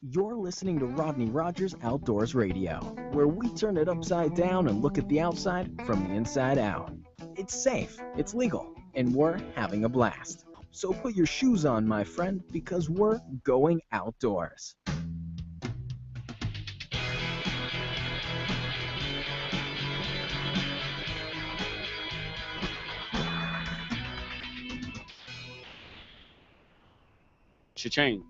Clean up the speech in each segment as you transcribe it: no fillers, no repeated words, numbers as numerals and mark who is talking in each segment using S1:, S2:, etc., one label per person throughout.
S1: You're listening to Rodney Rogers Outdoors Radio, where we turn it upside down and look at the outside from the inside out. It's safe, it's legal, and we're having a blast. So put your shoes on, my friend, because we're going outdoors.
S2: Cha-ching.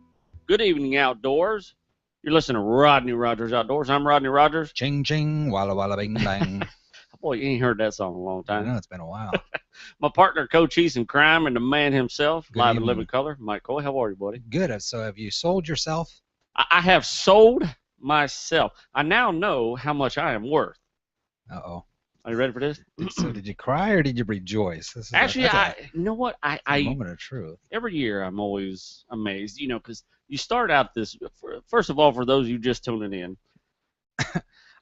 S2: Good evening, outdoors. You're listening to Rodney Rogers Outdoors. I'm Rodney Rogers.
S3: Ching ching, walla walla bing bang.
S2: Boy, you ain't heard that song in a long
S3: I
S2: time.
S3: know, it's been a while.
S2: My partner, co-chief in crime, and the man himself,
S3: Good
S2: live and
S3: evening.
S2: living color, Mike Coy. How are you, buddy?
S3: Good. So have you sold yourself?
S2: I have sold myself. I now know how much I am worth.
S3: Uh-oh.
S2: Are you ready for this?
S3: So did you cry or did you rejoice? This is
S2: Actually, you know what?
S3: a
S2: I
S3: moment of truth.
S2: every year I'm always amazed, because you start out this. First of all, for those of you just tuning in,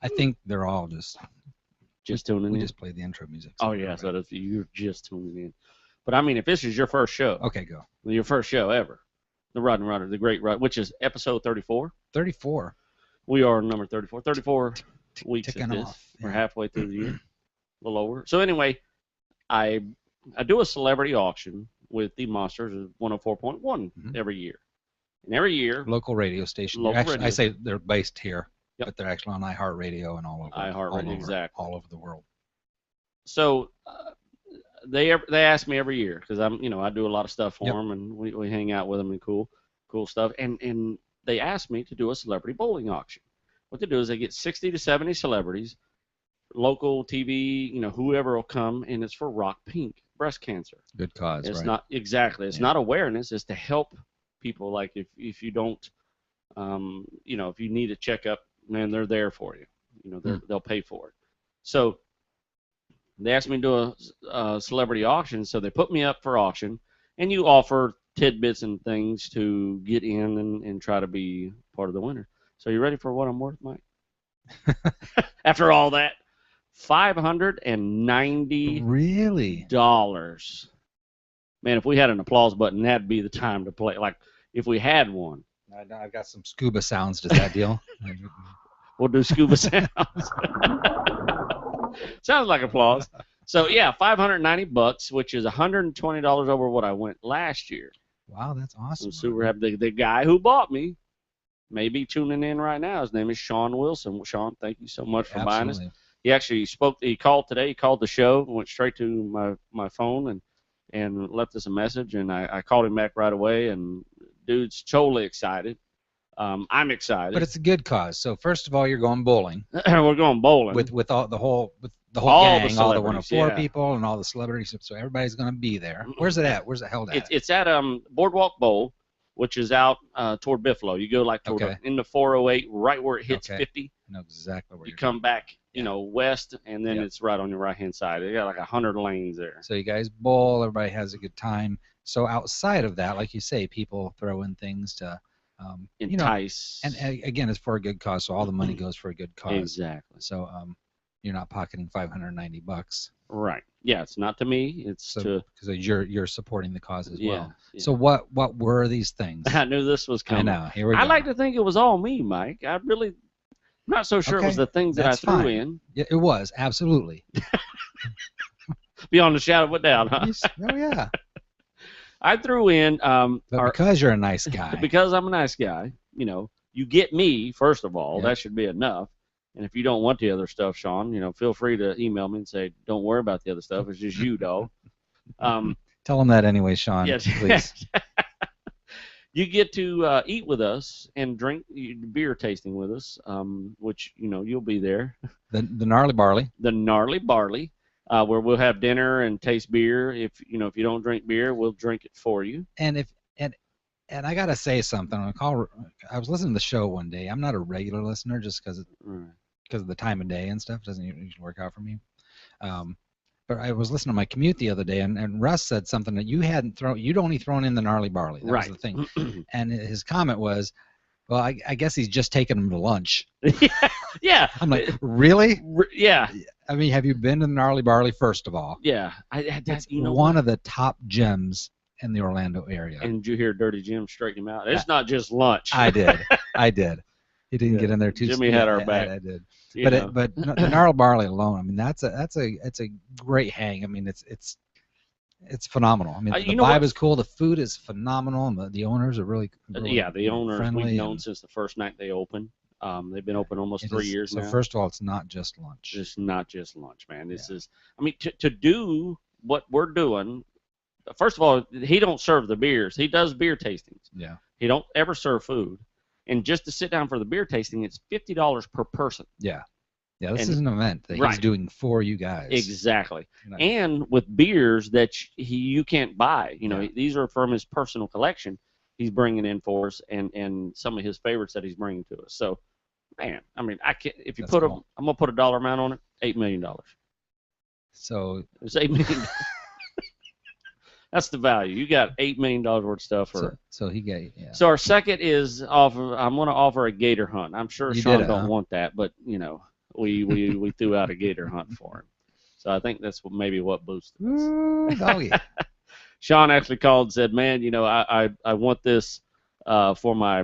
S3: I think they're all just
S2: tuning
S3: we
S2: in.
S3: just played the intro music.
S2: Oh yeah, so if you're just tuning in. But I mean, if this is your first show,
S3: Okay, go.
S2: your first show ever, the Rodney Rodder, the Great Rod, which is episode 34.
S3: 34.
S2: We are number 34. 34 weeks at
S3: Ticking
S2: this.
S3: off.
S2: We're
S3: Yeah.
S2: halfway through the year, a little over. So anyway, I do a celebrity auction with the Monsters of 104.1
S3: Mhm.
S2: every year. And every year,
S3: Local radio station.
S2: Local
S3: Actually,
S2: radio.
S3: I say they're based here,
S2: Yep.
S3: but they're actually on iHeartRadio and all over.
S2: iHeartRadio, exactly.
S3: All over the world.
S2: So they ask me every year because I do a lot of stuff for
S3: Yep.
S2: them, and we hang out with them and cool stuff. And they asked me to do a celebrity bowling auction. What they do is they get 60 to 70 celebrities, local TV, whoever will come, and it's for Rock Pink breast cancer.
S3: Good cause,
S2: It's
S3: right?
S2: not exactly. It's
S3: Yeah.
S2: not awareness. It's to help people. Like if you don't, if you need a checkup, man, they're there for you. They'll pay for it. So they asked me to do a celebrity auction, so they put me up for auction, and you offer tidbits and things to get in and try to be part of the winner. So you ready for what I'm worth, Mike? After all that, $590.
S3: Really?
S2: Man, if we had an applause button, that'd be the time to play. Like if we had one,
S3: I've got some scuba sounds. Does that deal?
S2: we'll do scuba sounds. Sounds like applause. So yeah, $590, which is $120 over what I went last year.
S3: Wow, that's awesome.
S2: I'm super happy. The guy who bought me may be tuning in right now. His name is Sean Wilson. Sean, thank you so much for buying us.
S3: Absolutely.
S2: He actually spoke. He called today. He called the show, went straight to my phone and left us a message. And I called him back right away. And dude's totally excited. I'm excited.
S3: But it's a good cause. So first of all, you're going bowling
S2: We're going bowling
S3: with all the whole
S2: All the
S3: gang, all the
S2: celebrities,
S3: 104
S2: yeah.
S3: people and all the celebrities. So everybody's going to be there. Where's it at? Where's it held at?
S2: It's at Boardwalk Bowl, which is out toward Buffalo. You go like toward
S3: Okay.
S2: into 408, right where it hits
S3: Okay.
S2: 50.
S3: I know exactly where
S2: You
S3: you're
S2: come back, west, and then
S3: Yep.
S2: it's right on your right hand side. They got like 100 lanes there.
S3: So you guys bowl. Everybody has a good time. So outside of that, like you say, people throw in things to,
S2: Entice.
S3: and again, it's for a good cause. So all the money goes for a good cause.
S2: Exactly.
S3: So you're not pocketing $590.
S2: Right. Yeah, it's not to me. It's
S3: So
S2: to
S3: because you're supporting the cause as
S2: yeah.
S3: well.
S2: yeah.
S3: So what were these things?
S2: I knew this was
S3: I
S2: coming.
S3: know. Here we go.
S2: I like to think it was all me, Mike. I'm not so sure it was
S3: Okay,
S2: the things that I
S3: that's
S2: threw
S3: fine.
S2: in.
S3: Yeah, it was absolutely.
S2: Beyond a shadow of a doubt, huh?
S3: Oh yeah.
S2: I threw in
S3: But because you're a nice guy.
S2: because I'm a nice guy. You get me first of all.
S3: Yeah.
S2: That should be enough. And if you don't want the other stuff, Sean, feel free to email me and say, "Don't worry about the other stuff. It's just you, dog."
S3: Tell them that anyway, Sean.
S2: Yes.
S3: Please.
S2: You get to eat with us and drink beer tasting with us, which you'll be there.
S3: The gnarly barley.
S2: The Gnarly Barley, where we'll have dinner and taste beer. If you don't drink beer, we'll drink it for you.
S3: And I gotta say something. I was listening to the show one day. I'm not a regular listener just because of the time of day and stuff. It doesn't usually work out for me. But I was listening to my commute the other day, and Russ said something that you'd only thrown in the gnarly barley. That
S2: Right.
S3: was the thing. And his comment was, well, I guess he's just taking them to lunch.
S2: Yeah.
S3: I'm like, really?
S2: Yeah.
S3: I mean, have you been to the gnarly barley, first of all?
S2: Yeah.
S3: It's one of the top gems in the Orlando area.
S2: And did you hear Dirty Jim straighten him out? It's not just lunch.
S3: I did. He didn't get in there too.
S2: Jimmy had our back.
S3: I did. But the gnarled barley alone, I mean, it's a great hang. I mean, it's phenomenal. I mean, the vibe is cool. The food is phenomenal, and the owners are really
S2: the owners
S3: friendly.
S2: We've known since the first night they opened. They've been open almost 3 years now.
S3: So first of all, it's not just lunch.
S2: It's not just lunch, man. This is, I mean, to do what we're doing. First of all, he don't serve the beers. He does beer tastings.
S3: Yeah.
S2: He don't ever serve food. And just to sit down for the beer tasting, it's $50 per person.
S3: Yeah. Yeah, this is an event that he's doing for you guys.
S2: Exactly. And with beers that you can't buy. You know, these are from his personal collection he's bringing in for us, and some of his favorites that he's bringing to us. So, man, I mean, I can't. If you I'm going to put a dollar amount on it, $8 million. So it's $8 million. That's the value. You got $8 million worth of stuff.
S3: So he got. Yeah.
S2: So our second is I'm going to offer a gator hunt. I'm sure Sean don't want that, but you know, we threw out a gator hunt for him. So I think that's maybe what boosted us.
S3: Ooh, doggy.
S2: Sean actually called and said, "Man, you know, I want this for my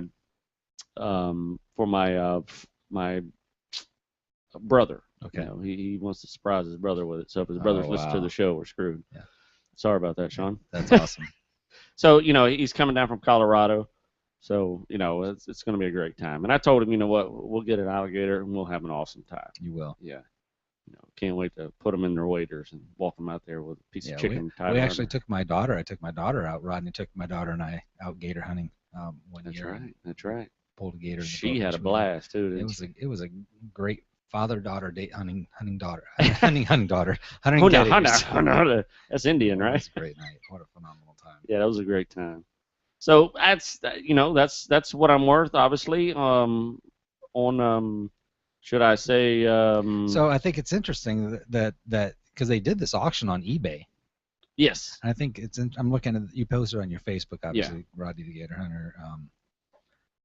S2: brother.
S3: Okay.
S2: You know, he wants to surprise his brother with it. So if his brother's listening to the show, we're screwed.
S3: Yeah.
S2: Sorry about that, Sean.
S3: That's awesome.
S2: So, you know, he's coming down from Colorado. So, you know, it's going to be a great time. And I told him, you know what, we'll get an alligator and we'll have an awesome time.
S3: You will.
S2: Yeah. You know, can't wait to put them in their waders and walk them out there with a piece of chicken.
S3: We actually took my daughter. I took my daughter out. Rodney took my daughter and I out gator hunting one year.
S2: That's right.
S3: Pulled a gator.
S2: She had a blast too.
S3: It was a great father-daughter date hunting daughter. Hunting daughter. Hunting
S2: That's Indian, right?
S3: It was a great night. What a phenomenal time.
S2: Yeah, that was a great time. So that's what I'm worth, obviously. Should I say?
S3: So I think it's interesting that because they did this auction on eBay.
S2: Yes.
S3: And I think I'm looking at you posted on your Facebook, obviously, Rodney the Gator Hunter.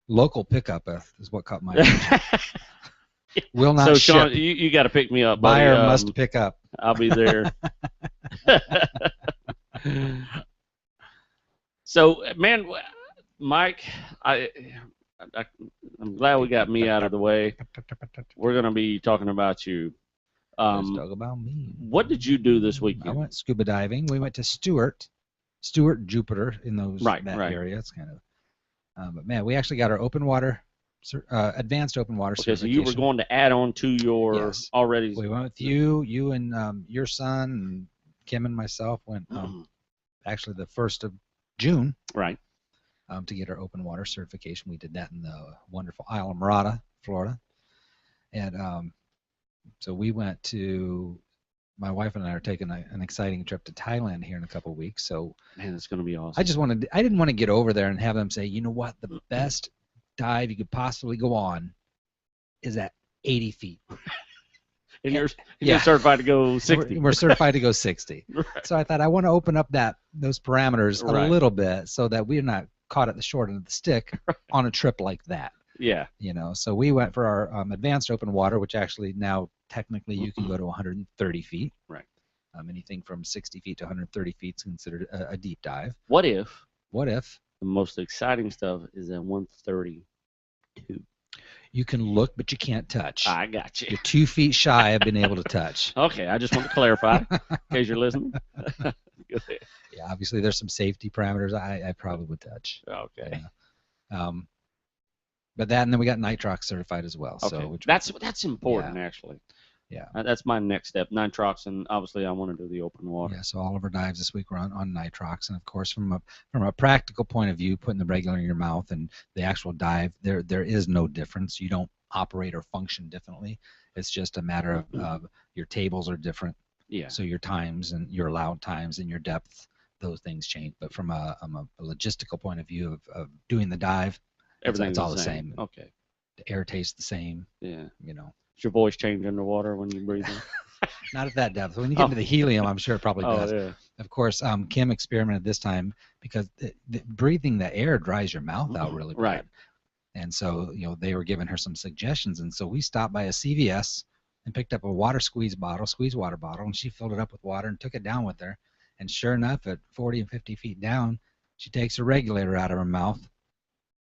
S3: Local pickup is what caught my attention. Will not
S2: so
S3: ship.
S2: Sean, you got to pick me up.
S3: Buyer
S2: buddy.
S3: must pick up.
S2: I'll be there. So, man, Mike, I'm glad we got me out of the way. We're gonna be talking about you.
S3: Let's talk about me.
S2: What did you do this weekend?
S3: I went scuba diving. We went to Stewart, Jupiter, in that area. It's kind of. But man, we actually got our open water. Advanced open water certification.
S2: So you were going to add on to your already.
S3: We went with you and your son, and Kim and myself went actually the 1st of June.
S2: Right.
S3: To get our open water certification. We did that in the wonderful Isle of Mirada, Florida. And so we went to, my wife and I are taking an exciting trip to Thailand here in a couple of weeks. So
S2: man, it's going to be awesome.
S3: I didn't want to get over there and have them say, you know what, the best dive you could possibly go on is at 80 feet.
S2: And you're certified to go 60.
S3: We're certified to go 60.
S2: Right.
S3: So I thought I want to open up those parameters a little bit so that we're not caught at the short end of the stick on a trip like that.
S2: Yeah.
S3: You know, so we went for our advanced open water, which actually now technically you can go to 130 feet.
S2: Right.
S3: Anything from 60 feet to 130 feet is considered a deep dive.
S2: What if
S3: the
S2: most exciting stuff is at 132?
S3: You can look, but you can't touch.
S2: I got you.
S3: You're 2 feet shy of being able to touch.
S2: Okay, I just want to clarify in case you're listening.
S3: Yeah, obviously there's some safety parameters I probably would touch.
S2: Okay.
S3: Yeah. But that, and then we got nitrox certified as well.
S2: Okay.
S3: So
S2: that's important actually.
S3: Yeah.
S2: That's my next step, nitrox, and obviously I want to do the open water.
S3: Yeah. So all of our dives this week were on nitrox, and of course from a practical point of view, putting the regular in your mouth and the actual dive, there is no difference. You don't operate or function differently. It's just a matter of your tables are different.
S2: Yeah.
S3: So your times and your allowed times and your depth, those things change. But from a logistical point of view of doing the dive,
S2: everything's
S3: all the same.
S2: Okay.
S3: The air tastes the same.
S2: Yeah.
S3: You know.
S2: Does your voice change underwater when you breathe in?
S3: Not at that depth. When you get into the helium, I'm sure it probably does.
S2: Yeah.
S3: Of course, Kim experimented this time because breathing the air dries your mouth out really bad.
S2: Right.
S3: And so, you know, they were giving her some suggestions. And so we stopped by a CVS and picked up a squeeze water bottle, and she filled it up with water and took it down with her. And sure enough, at 40 and 50 feet down, she takes a regulator out of her mouth,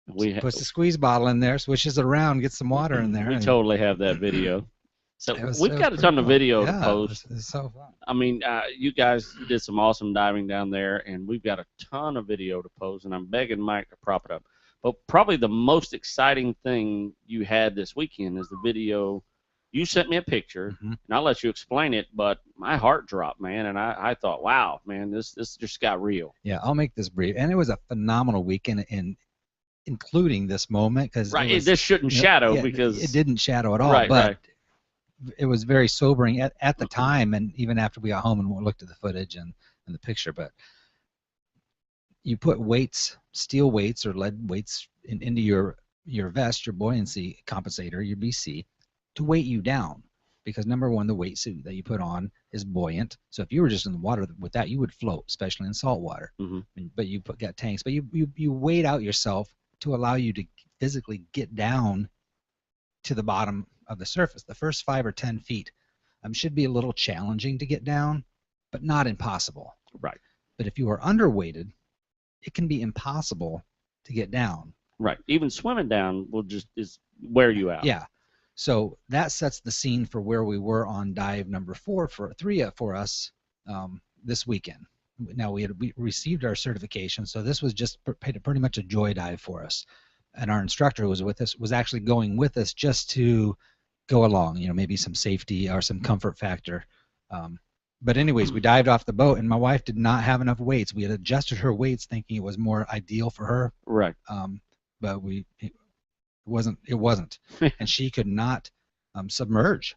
S3: puts the squeeze bottle in there, swishes it around, gets some water in there.
S2: We totally have that video. So we've got a ton of
S3: cool.
S2: video to post.
S3: It's so fun.
S2: I mean, you guys did some awesome diving down there, and we've got a ton of video to post, and I'm begging Mike to prop it up. But probably the most exciting thing you had this weekend is the video. You sent me a picture, and I'll let you explain it, but my heart dropped, man, and I thought, wow, man, this just got real.
S3: Yeah, I'll make this brief. And it was a phenomenal weekend, including this moment.
S2: This shouldn't shadow because
S3: it didn't shadow at all, it was very sobering at the time, and even after we got home and looked at the footage and the picture. But you put weights, steel weights or lead weights into your vest, your buoyancy compensator, your BC, to weight you down, because number one, the weight suit that you put on is buoyant. So if you were just in the water with that, you would float, especially in salt water. But you got tanks, but you weight out yourself to allow you to physically get down to the bottom of the surface. The first 5 or 10 feet should be a little challenging to get down, but not impossible.
S2: Right.
S3: But if you are underweighted, it can be impossible to get down.
S2: Right. Even swimming down is wear you out.
S3: Yeah. So that sets the scene for where we were on dive number 3 for us this weekend. Now we received our certification, so this was just pretty much a joy dive for us. And our instructor who was with us was actually going with us just to go along, maybe some safety or some comfort factor. But anyways, we dived off the boat, and my wife did not have enough weights. We had adjusted her weights thinking it was more ideal for her.
S2: Right.
S3: But it wasn't. And she could not submerge.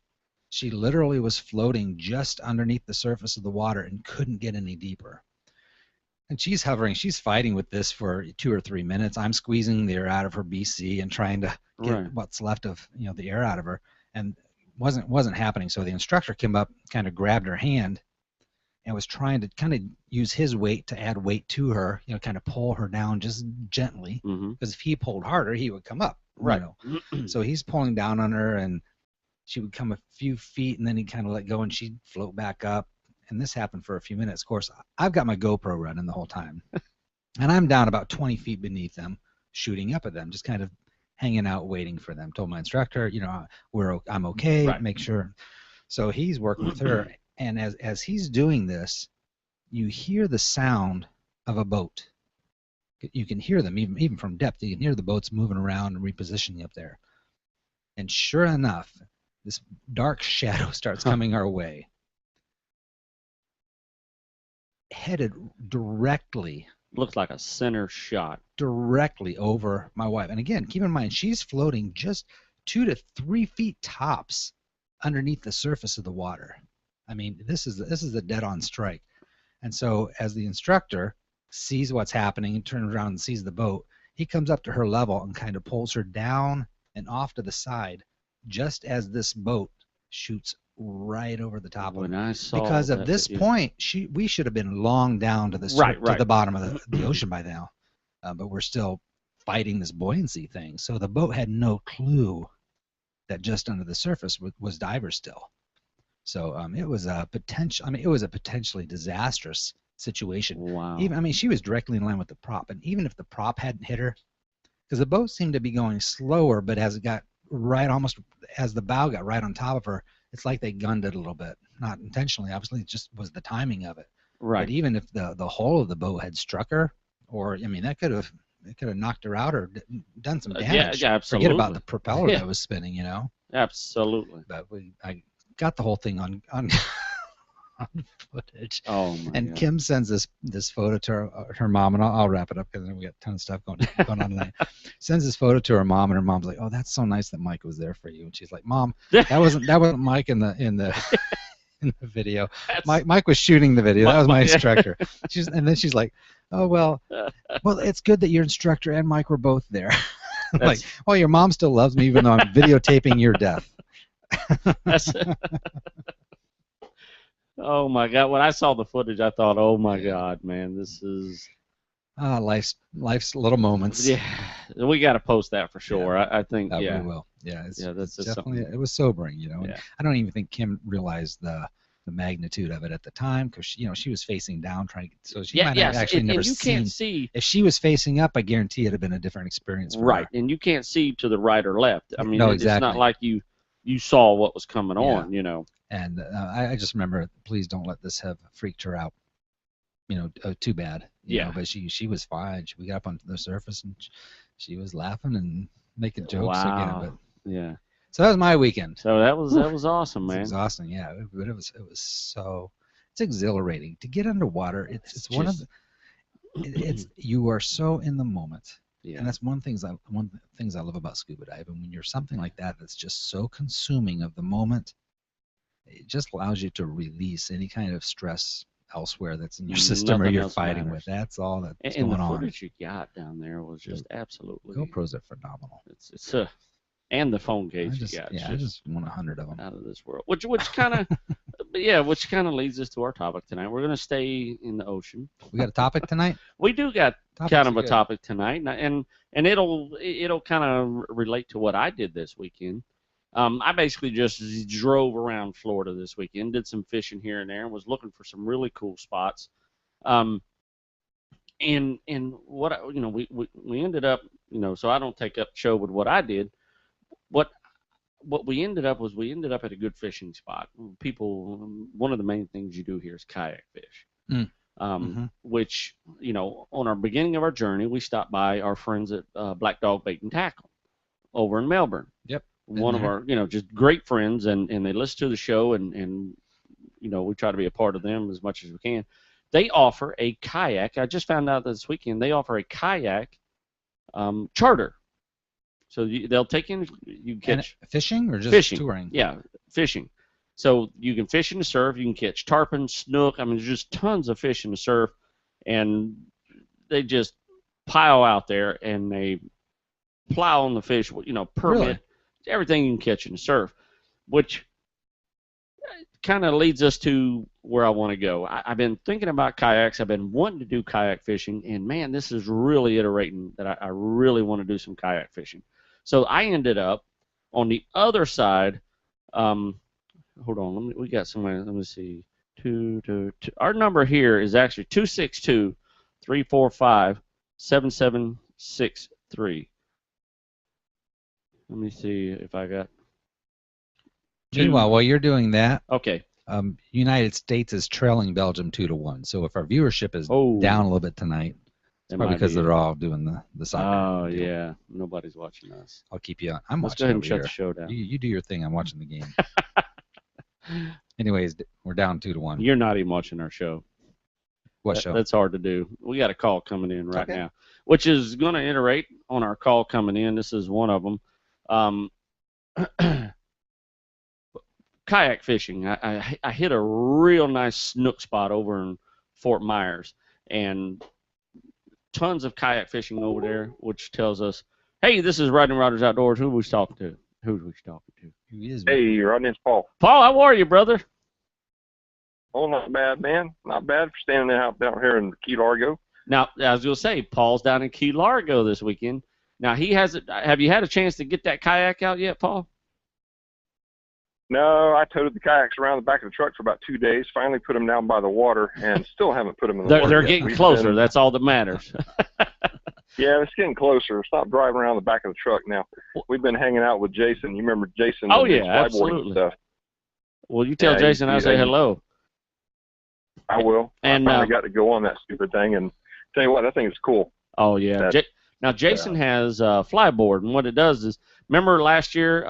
S3: She literally was floating just underneath the surface of the water and couldn't get any deeper. And she's hovering. She's fighting with this for 2 or 3 minutes. I'm squeezing the air out of her BC and trying to get what's left of the air out of her, and wasn't happening. So the instructor came up, kind of grabbed her hand, and was trying to kind of use his weight to add weight to her, kind of pull her down just gently. Because if he pulled harder, he would come up.
S2: Right.
S3: So he's pulling down on her, and she would come a few feet, and then he'd kind of let go, and she'd float back up. And this happened for a few minutes. Of course, I've got my GoPro running the whole time. And I'm down about 20 feet beneath them, shooting up at them, just kind of hanging out, waiting for them. Told my instructor, I'm okay, make sure. So he's working with her. And as he's doing this, you hear the sound of a boat. You can hear them, even from depth. You can hear the boats moving around and repositioning up there. And sure enough, this dark shadow starts coming our way, headed directly.
S2: Looks like a center shot.
S3: Directly over my wife. And again, keep in mind, she's floating just 2 to 3 feet tops underneath the surface of the water. I mean, this is a dead-on strike. And so as the instructor sees what's happening and turns around and sees the boat, he comes up to her level and kind of pulls her down and off to the side, just as this boat shoots right over the top of her. Because at this point, we should have been long down to the bottom of the ocean by now, but we're still fighting this buoyancy thing. So the boat had no clue that just under the surface was divers still. So it was a potentially disastrous situation.
S2: Wow.
S3: She was directly in line with the prop, and even if the prop hadn't hit her, because the boat seemed to be going slower, but as it got almost as the bow got right on top of her, it's like they gunned it a little bit, not intentionally. Obviously, it just was the timing of it.
S2: Right.
S3: But even if the hull of the boat had struck her, or that could have knocked her out or done some damage.
S2: Yeah, absolutely.
S3: Forget about the propeller that was spinning,
S2: Absolutely.
S3: But I got the whole thing on footage.
S2: Oh my
S3: And
S2: God.
S3: Kim sends this photo to her mom, and I'll wrap it up because we got a ton of stuff going on tonight. Sends this photo to her mom, and her mom's like, "Oh, that's so nice that Mike was there for you." And she's like, "Mom, that wasn't Mike in the in the video. Mike was shooting the video. That was my instructor." And then she's like, "Oh well, it's good that your instructor and Mike were both there." Like, well, your mom still loves me even though I'm videotaping your death.
S2: Oh my God! When I saw the footage, I thought, "Oh my God, man, this is
S3: life's little moments."
S2: Yeah, we got to post that for sure.
S3: Yeah.
S2: I think.
S3: We will. Yeah,
S2: that's
S3: definitely.
S2: something.
S3: It was sobering,
S2: Yeah.
S3: I don't even think Kim realized the magnitude of it at the time, because she was facing down trying to, so she
S2: Yeah,
S3: might have
S2: yes,
S3: actually never
S2: and you
S3: seen.
S2: can't see.
S3: If she was facing up, I guarantee it'd have been a different experience for
S2: Right,
S3: her.
S2: and you can't see to the right or left. I mean,
S3: No,
S2: it's not
S3: exactly.
S2: like you saw what was coming
S3: Yeah.
S2: on, you know.
S3: And I just remember, please don't let this have freaked her out, too bad. You know, but she was fine. We got up on the surface and she was laughing and making jokes again. But
S2: yeah.
S3: So that was my weekend.
S2: So that was awesome, man.
S3: It's exhausting, yeah. But it was so, it's exhilarating to get underwater. It's one of the, it's you are so in the moment. Yeah. And that's one of the things I love about scuba diving. When you're something like that, that's just so consuming of the moment, it just allows you to release any kind of stress elsewhere that's in your system or you're fighting with. That's all that's going on.
S2: And the footage you got down there was just absolutely.
S3: GoPros are phenomenal.
S2: It's and the phone case you got.
S3: Yeah, I just want 100 of them.
S2: Out of this world. Which kind of which kind of leads us to our topic tonight. We're going to stay in the ocean.
S3: We got a topic tonight?
S2: We do got kind of a topic tonight, and it'll kind of relate to what I did this weekend. I basically just drove around Florida this weekend, did some fishing here and there, and was looking for some really cool spots. And what we ended up, so I don't take up the show with what I did. What we ended up at a good fishing spot. People, one of the main things you do here is kayak fish. Which, on our beginning of our journey, we stopped by our friends at Black Dog Bait and Tackle over in Melbourne.
S3: Yep.
S2: One of our, just great friends, and they listen to the show, and we try to be a part of them as much as we can. They offer a kayak. I just found out this weekend they offer a kayak charter. So they'll take in, you catch
S3: fishing or just
S2: fishing.
S3: Touring?
S2: Yeah, fishing. So you can fish in the surf. You can catch tarpon, snook. I mean, there's just tons of fish in the surf, and they just pile out there and they plow on the fish. Permit
S3: really?
S2: Everything you can catch in the surf, which kind of leads us to where I want to go. I've been thinking about kayaks. I've been wanting to do kayak fishing, and man, this is really iterating that I really want to do some kayak fishing. So I ended up on the other side. Hold on, we got somebody. Let me see. Our number here is actually 262-345-7763. Let me see if I got.
S3: Meanwhile, while you're doing that,
S2: okay.
S3: United States is trailing Belgium 2-1. So if our viewership is down a little bit tonight, it's probably because they're all doing the soccer.
S2: Oh yeah, nobody's watching us.
S3: I'll keep you on. I'm
S2: Let's
S3: watching.
S2: Go ahead and shut
S3: here.
S2: the show down.
S3: You do your thing. I'm watching the game. Anyways, we're down 2-1.
S2: You're not even watching our show.
S3: What show?
S2: That's hard to do. We got a call coming in right now, which is going to iterate on our call coming in. This is one of them. Kayak fishing. I hit a real nice snook spot over in Fort Myers, and tons of kayak fishing over there, which tells us, hey, this is Rodney Rogers Outdoors. Who are we talking to? Who is?
S4: Hey, Rodney, it's Paul.
S2: Paul, how are you, brother?
S4: Oh, not bad, man. Not bad for standing out here in Key Largo.
S2: Now, I was going to say, Paul's down in Key Largo this weekend. Now, have you had a chance to get that kayak out yet, Paul?
S4: No, I towed the kayaks around the back of the truck for about 2 days, finally put them down by the water, and still haven't put them in the water
S2: They're
S4: yet.
S2: getting closer. That's all that matters.
S4: Yeah, it's getting closer. Stop driving around the back of the truck now. We've been hanging out with Jason. You remember Jason?
S2: Oh, yeah, absolutely.
S4: Stuff.
S2: Well, you tell Jason I say hello.
S4: I will.
S2: And
S4: I finally got to go on that stupid thing, and tell you what, that thing is cool.
S2: Oh, yeah. Now, Jason has a flyboard, and what it does is, remember last year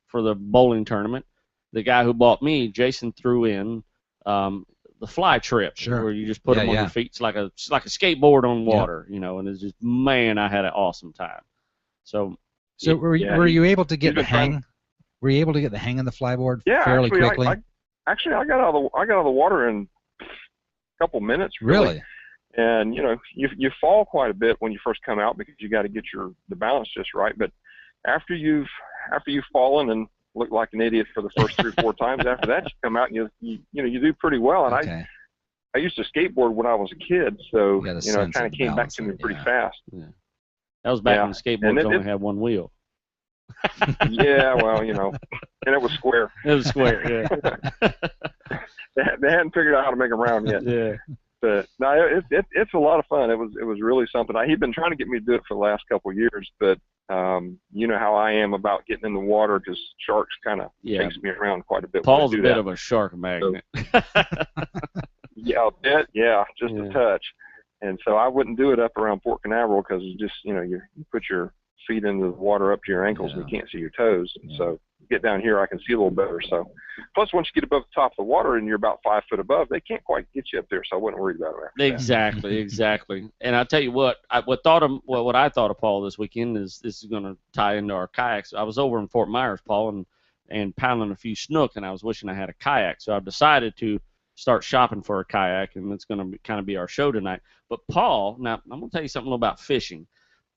S2: for the bowling tournament, the guy who bought me, Jason threw in the fly trip, where you just put them on your feet. It's like a skateboard on water, and it's just, man, I had an awesome time. So
S3: were you able to get the hang? Were you able to get the hang of the flyboard fairly quickly?
S4: Actually, I got out of the water in a couple minutes.
S3: Really?
S4: And you fall quite a bit when you first come out because you got to get the balance just right. But after you've fallen and looked like an idiot for the first 3 or 4 times, after that you come out and you do pretty well. And I used to skateboard when I was a kid, so it kind of came back to me pretty fast.
S2: Yeah. That was back when skateboards only had one wheel.
S4: Yeah, well, and it was square.
S2: It was square, yeah.
S4: they hadn't figured out how to make them round yet.
S2: Yeah.
S4: But no, it's a lot of fun. It was really something. He'd been trying to get me to do it for the last couple of years, but you know how I am about getting in the water because sharks kind of chase me around quite a bit.
S2: Paul's a bit of a shark magnet.
S4: So, yeah, a bit, just a touch. And so I wouldn't do it up around Port Canaveral because just you put your feet into the water up to your ankles and you can't see your toes. And so get down here, I can see a little better. So plus once you get above the top of the water and you're about 5 foot above, they can't quite get you up there. So I wasn't worried about it.
S2: Exactly. And I'll tell you what I thought of Paul this weekend is this is going to tie into our kayaks. I was over in Fort Myers, Paul, and pounding a few snook, and I was wishing I had a kayak. So I've decided to start shopping for a kayak, and it's going to kind of be our show tonight. But Paul, now I'm going to tell you something about fishing.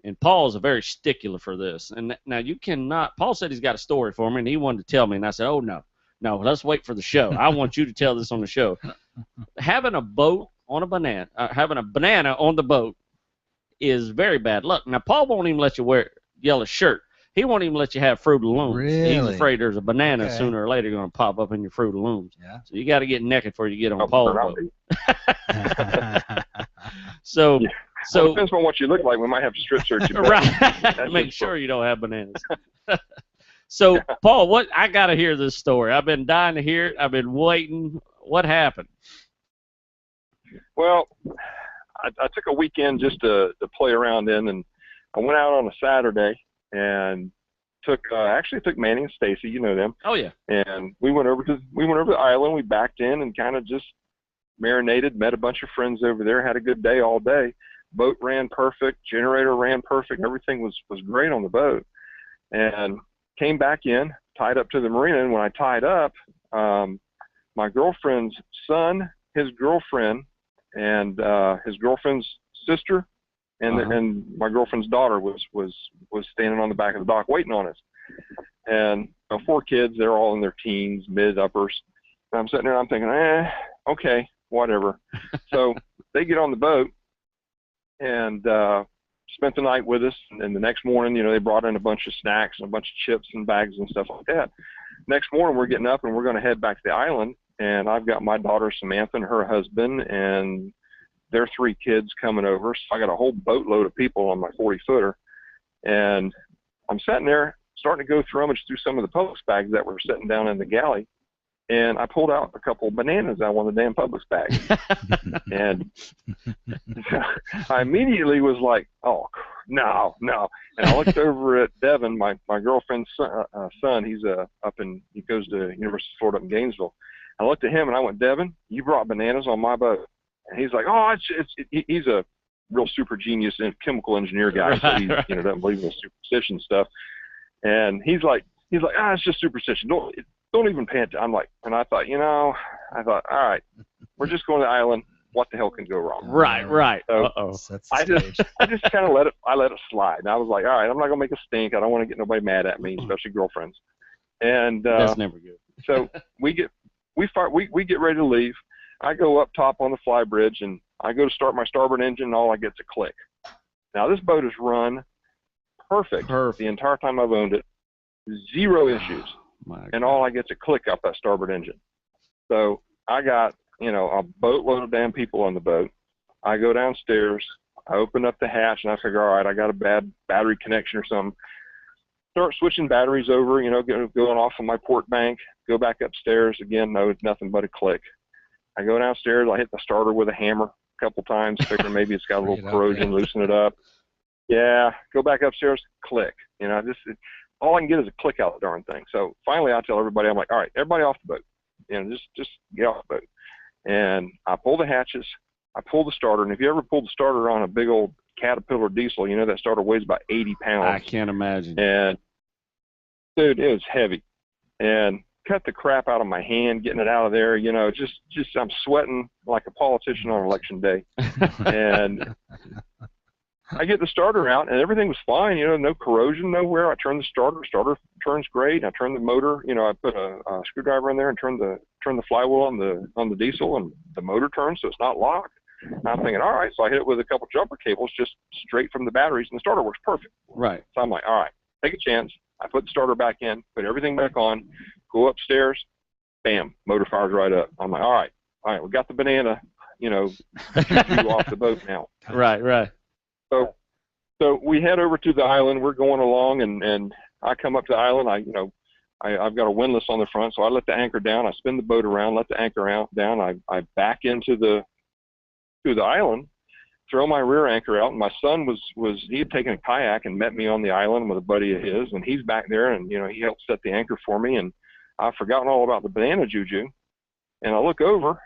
S2: And Paul is a very stickler for this. And now you cannot, Paul said he's got a story for me, and he wanted to tell me. And I said, oh, no, let's wait for the show. I want you to tell this on the show. Having a boat on a banana, having a banana on the boat is very bad luck. Now, Paul won't even let you wear a yellow shirt. He won't even let you have Fruit of the Looms.
S3: Really?
S2: He's afraid there's a banana sooner or later going to pop up in your Fruit of the Looms.
S3: Yeah.
S2: So you got to get naked before you get on Paul's boat. So
S4: well, it depends on what you look like. We might have to strip search you.
S2: Right. Make sure you don't have bananas. So, Paul, I got to hear this story. I've been dying to hear it. I've been waiting. What happened?
S4: Well, I took a weekend just to play around in, and I went out on a Saturday and took Manny and Stacy, you know them.
S2: Oh yeah.
S4: And we went over to the island. We backed in and kind of just marinated, met a bunch of friends over there, had a good day all day. Boat ran perfect, generator ran perfect, everything was great on the boat. And came back in, tied up to the marina, and when I tied up, my girlfriend's son, his girlfriend, and his girlfriend's sister, and my girlfriend's daughter was standing on the back of the dock waiting on us. And 4 kids, they're all in their teens, mid-uppers. And I'm sitting there and I'm thinking, okay, whatever. So they get on the boat and spent the night with us. And the next morning, they brought in a bunch of snacks and a bunch of chips and bags and stuff like that. Next morning, we're getting up and we're going to head back to the island. And I've got my daughter Samantha and her husband and their 3 kids coming over. So I got a whole boatload of people on my 40-footer. And I'm sitting there starting to go rummage through some of the Publix bags that were sitting down in the galley. And I pulled out a couple of bananas out of one of the damn Publix bags. And I immediately was like, oh, no. And I looked over at Devin, my girlfriend's son. He goes to University of Florida up in Gainesville. I looked at him and I went, Devin, you brought bananas on my boat. And he's like, oh, he's a real super genius and chemical engineer guy. So he doesn't believe in superstition stuff. And he's like, it's just superstition. Don't even pay attention. I'm like, and I thought, all right, we're just going to the island. What the hell can go wrong?
S2: Right.
S4: So
S3: I
S4: just kind of let it slide. And I was like, all right, I'm not gonna make a stink. I don't want to get nobody mad at me, especially girlfriends. And
S2: that's never good.
S4: So we get ready to leave. I go up top on the fly bridge and I go to start my starboard engine and all I get's a click. Now this boat is run perfect the entire time I've owned it. 0 issues. And all I get's a click up that starboard engine. So I got, a boatload of damn people on the boat. I go downstairs, I open up the hatch and I figure, all right, I got a bad battery connection or something. Start switching batteries over, going off on my port bank, go back upstairs. Again, no, it's nothing but a click. I go downstairs, I hit the starter with a hammer a couple times, figure maybe it's got a little corrosion, loosen it up. Yeah, go back upstairs, click. All I can get is a click out of the darn thing. So finally I tell everybody, I'm like, all right, everybody off the boat. Just get off the boat. And I pull the hatches, I pull the starter, and if you ever pulled the starter on a big old Caterpillar diesel, that starter weighs about 80 pounds.
S2: I can't imagine.
S4: And dude, it was heavy. And cut the crap out of my hand getting it out of there, just I'm sweating like a politician on election day. And I get the starter out and everything was fine, no corrosion nowhere. I turn the starter turns great. I turn the motor, I put a screwdriver in there and turn the flywheel on the diesel and the motor turns so it's not locked. And I'm thinking, all right, so I hit it with a couple jumper cables just straight from the batteries and the starter works perfect.
S2: Right.
S4: So I'm like, all right, take a chance. I put the starter back in, put everything back on, go upstairs, bam, motor fires right up. I'm like, all right, we got the banana, juju off the boat now.
S2: Right.
S4: So we head over to the island. We're going along, and I come up to the island. I've got a windlass on the front, so I let the anchor down. I spin the boat around, let the anchor down. I back into the island, throw my rear anchor out, and my son he had taken a kayak and met me on the island with a buddy of his, and he's back there, and he helped set the anchor for me, and I've forgotten all about the banana juju, and I look over,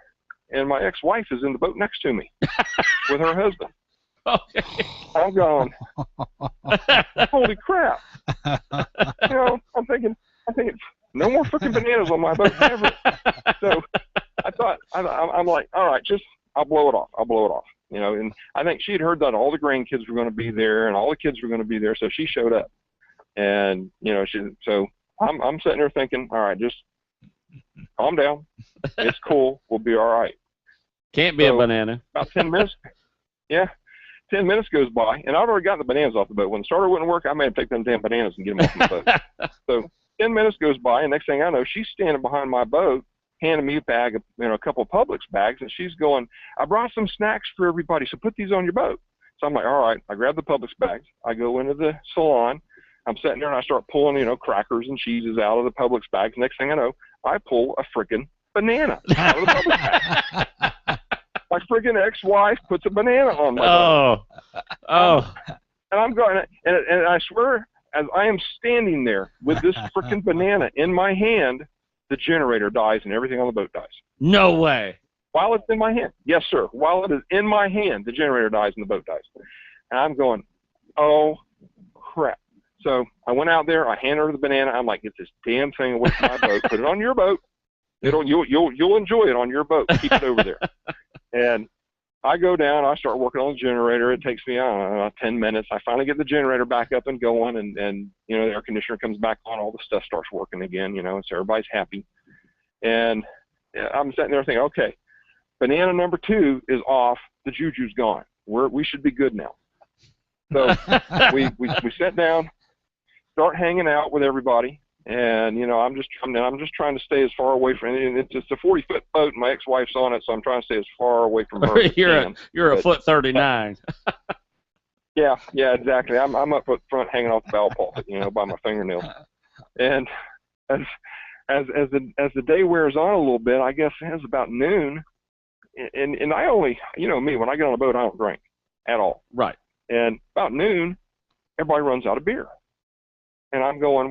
S4: and my ex-wife is in the boat next to me with her husband.
S2: Okay.
S4: I'm going, holy crap! I'm thinking, no more freaking bananas on my boat ever. So I thought, I'm like, all right, I'll blow it off. And I think she had heard that all the grandkids were going to be there and all the kids were going to be there, so she showed up. And so I'm sitting there thinking, all right, just calm down. It's cool. We'll be all right.
S2: Can't be a banana.
S4: About 10 minutes. Yeah. 10 minutes goes by, and I've already got the bananas off the boat. When the starter wouldn't work, I made him take them damn bananas and get them off the boat. So 10 minutes goes by, and next thing I know, she's standing behind my boat, handing me a bag of, a couple of Publix bags, and she's going, I brought some snacks for everybody, so put these on your boat. So I'm like, all right. I grab the Publix bags. I go into the salon. I'm sitting there, and I start pulling, crackers and cheeses out of the Publix bags. Next thing I know, I pull a freaking banana out of the Publix bag. My friggin' ex-wife puts a banana on my boat. And I'm going, and I swear, as I am standing there with this frickin' banana in my hand, the generator dies and everything on the boat dies.
S2: No way.
S4: While it's in my hand. Yes, sir. While it is in my hand, the generator dies and the boat dies. And I'm going, oh, crap. So I went out there. I handed her the banana. I'm like, get this damn thing away from my boat. Put it on your boat. You'll enjoy it on your boat. Keep it over there. And I go down, I start working on the generator. It takes me, 10 minutes. I finally get the generator back up and going, and the air conditioner comes back on. All the stuff starts working again, so everybody's happy. And I'm sitting there thinking, okay, banana number 2 is off. The juju's gone. We should be good now. So we sat down, start hanging out with everybody. And I'm just trying to stay as far away from it. It's a 40-foot boat, and my ex-wife's on it, so I'm trying to stay as far away from her.
S2: You're a foot 39.
S4: Yeah, exactly. I'm up at front, hanging off the bow pulpit, by my fingernails. And as the day wears on a little bit, I guess it was about noon, and I only, me, when I get on a boat, I don't drink at all.
S2: Right.
S4: And about noon, everybody runs out of beer, and I'm going,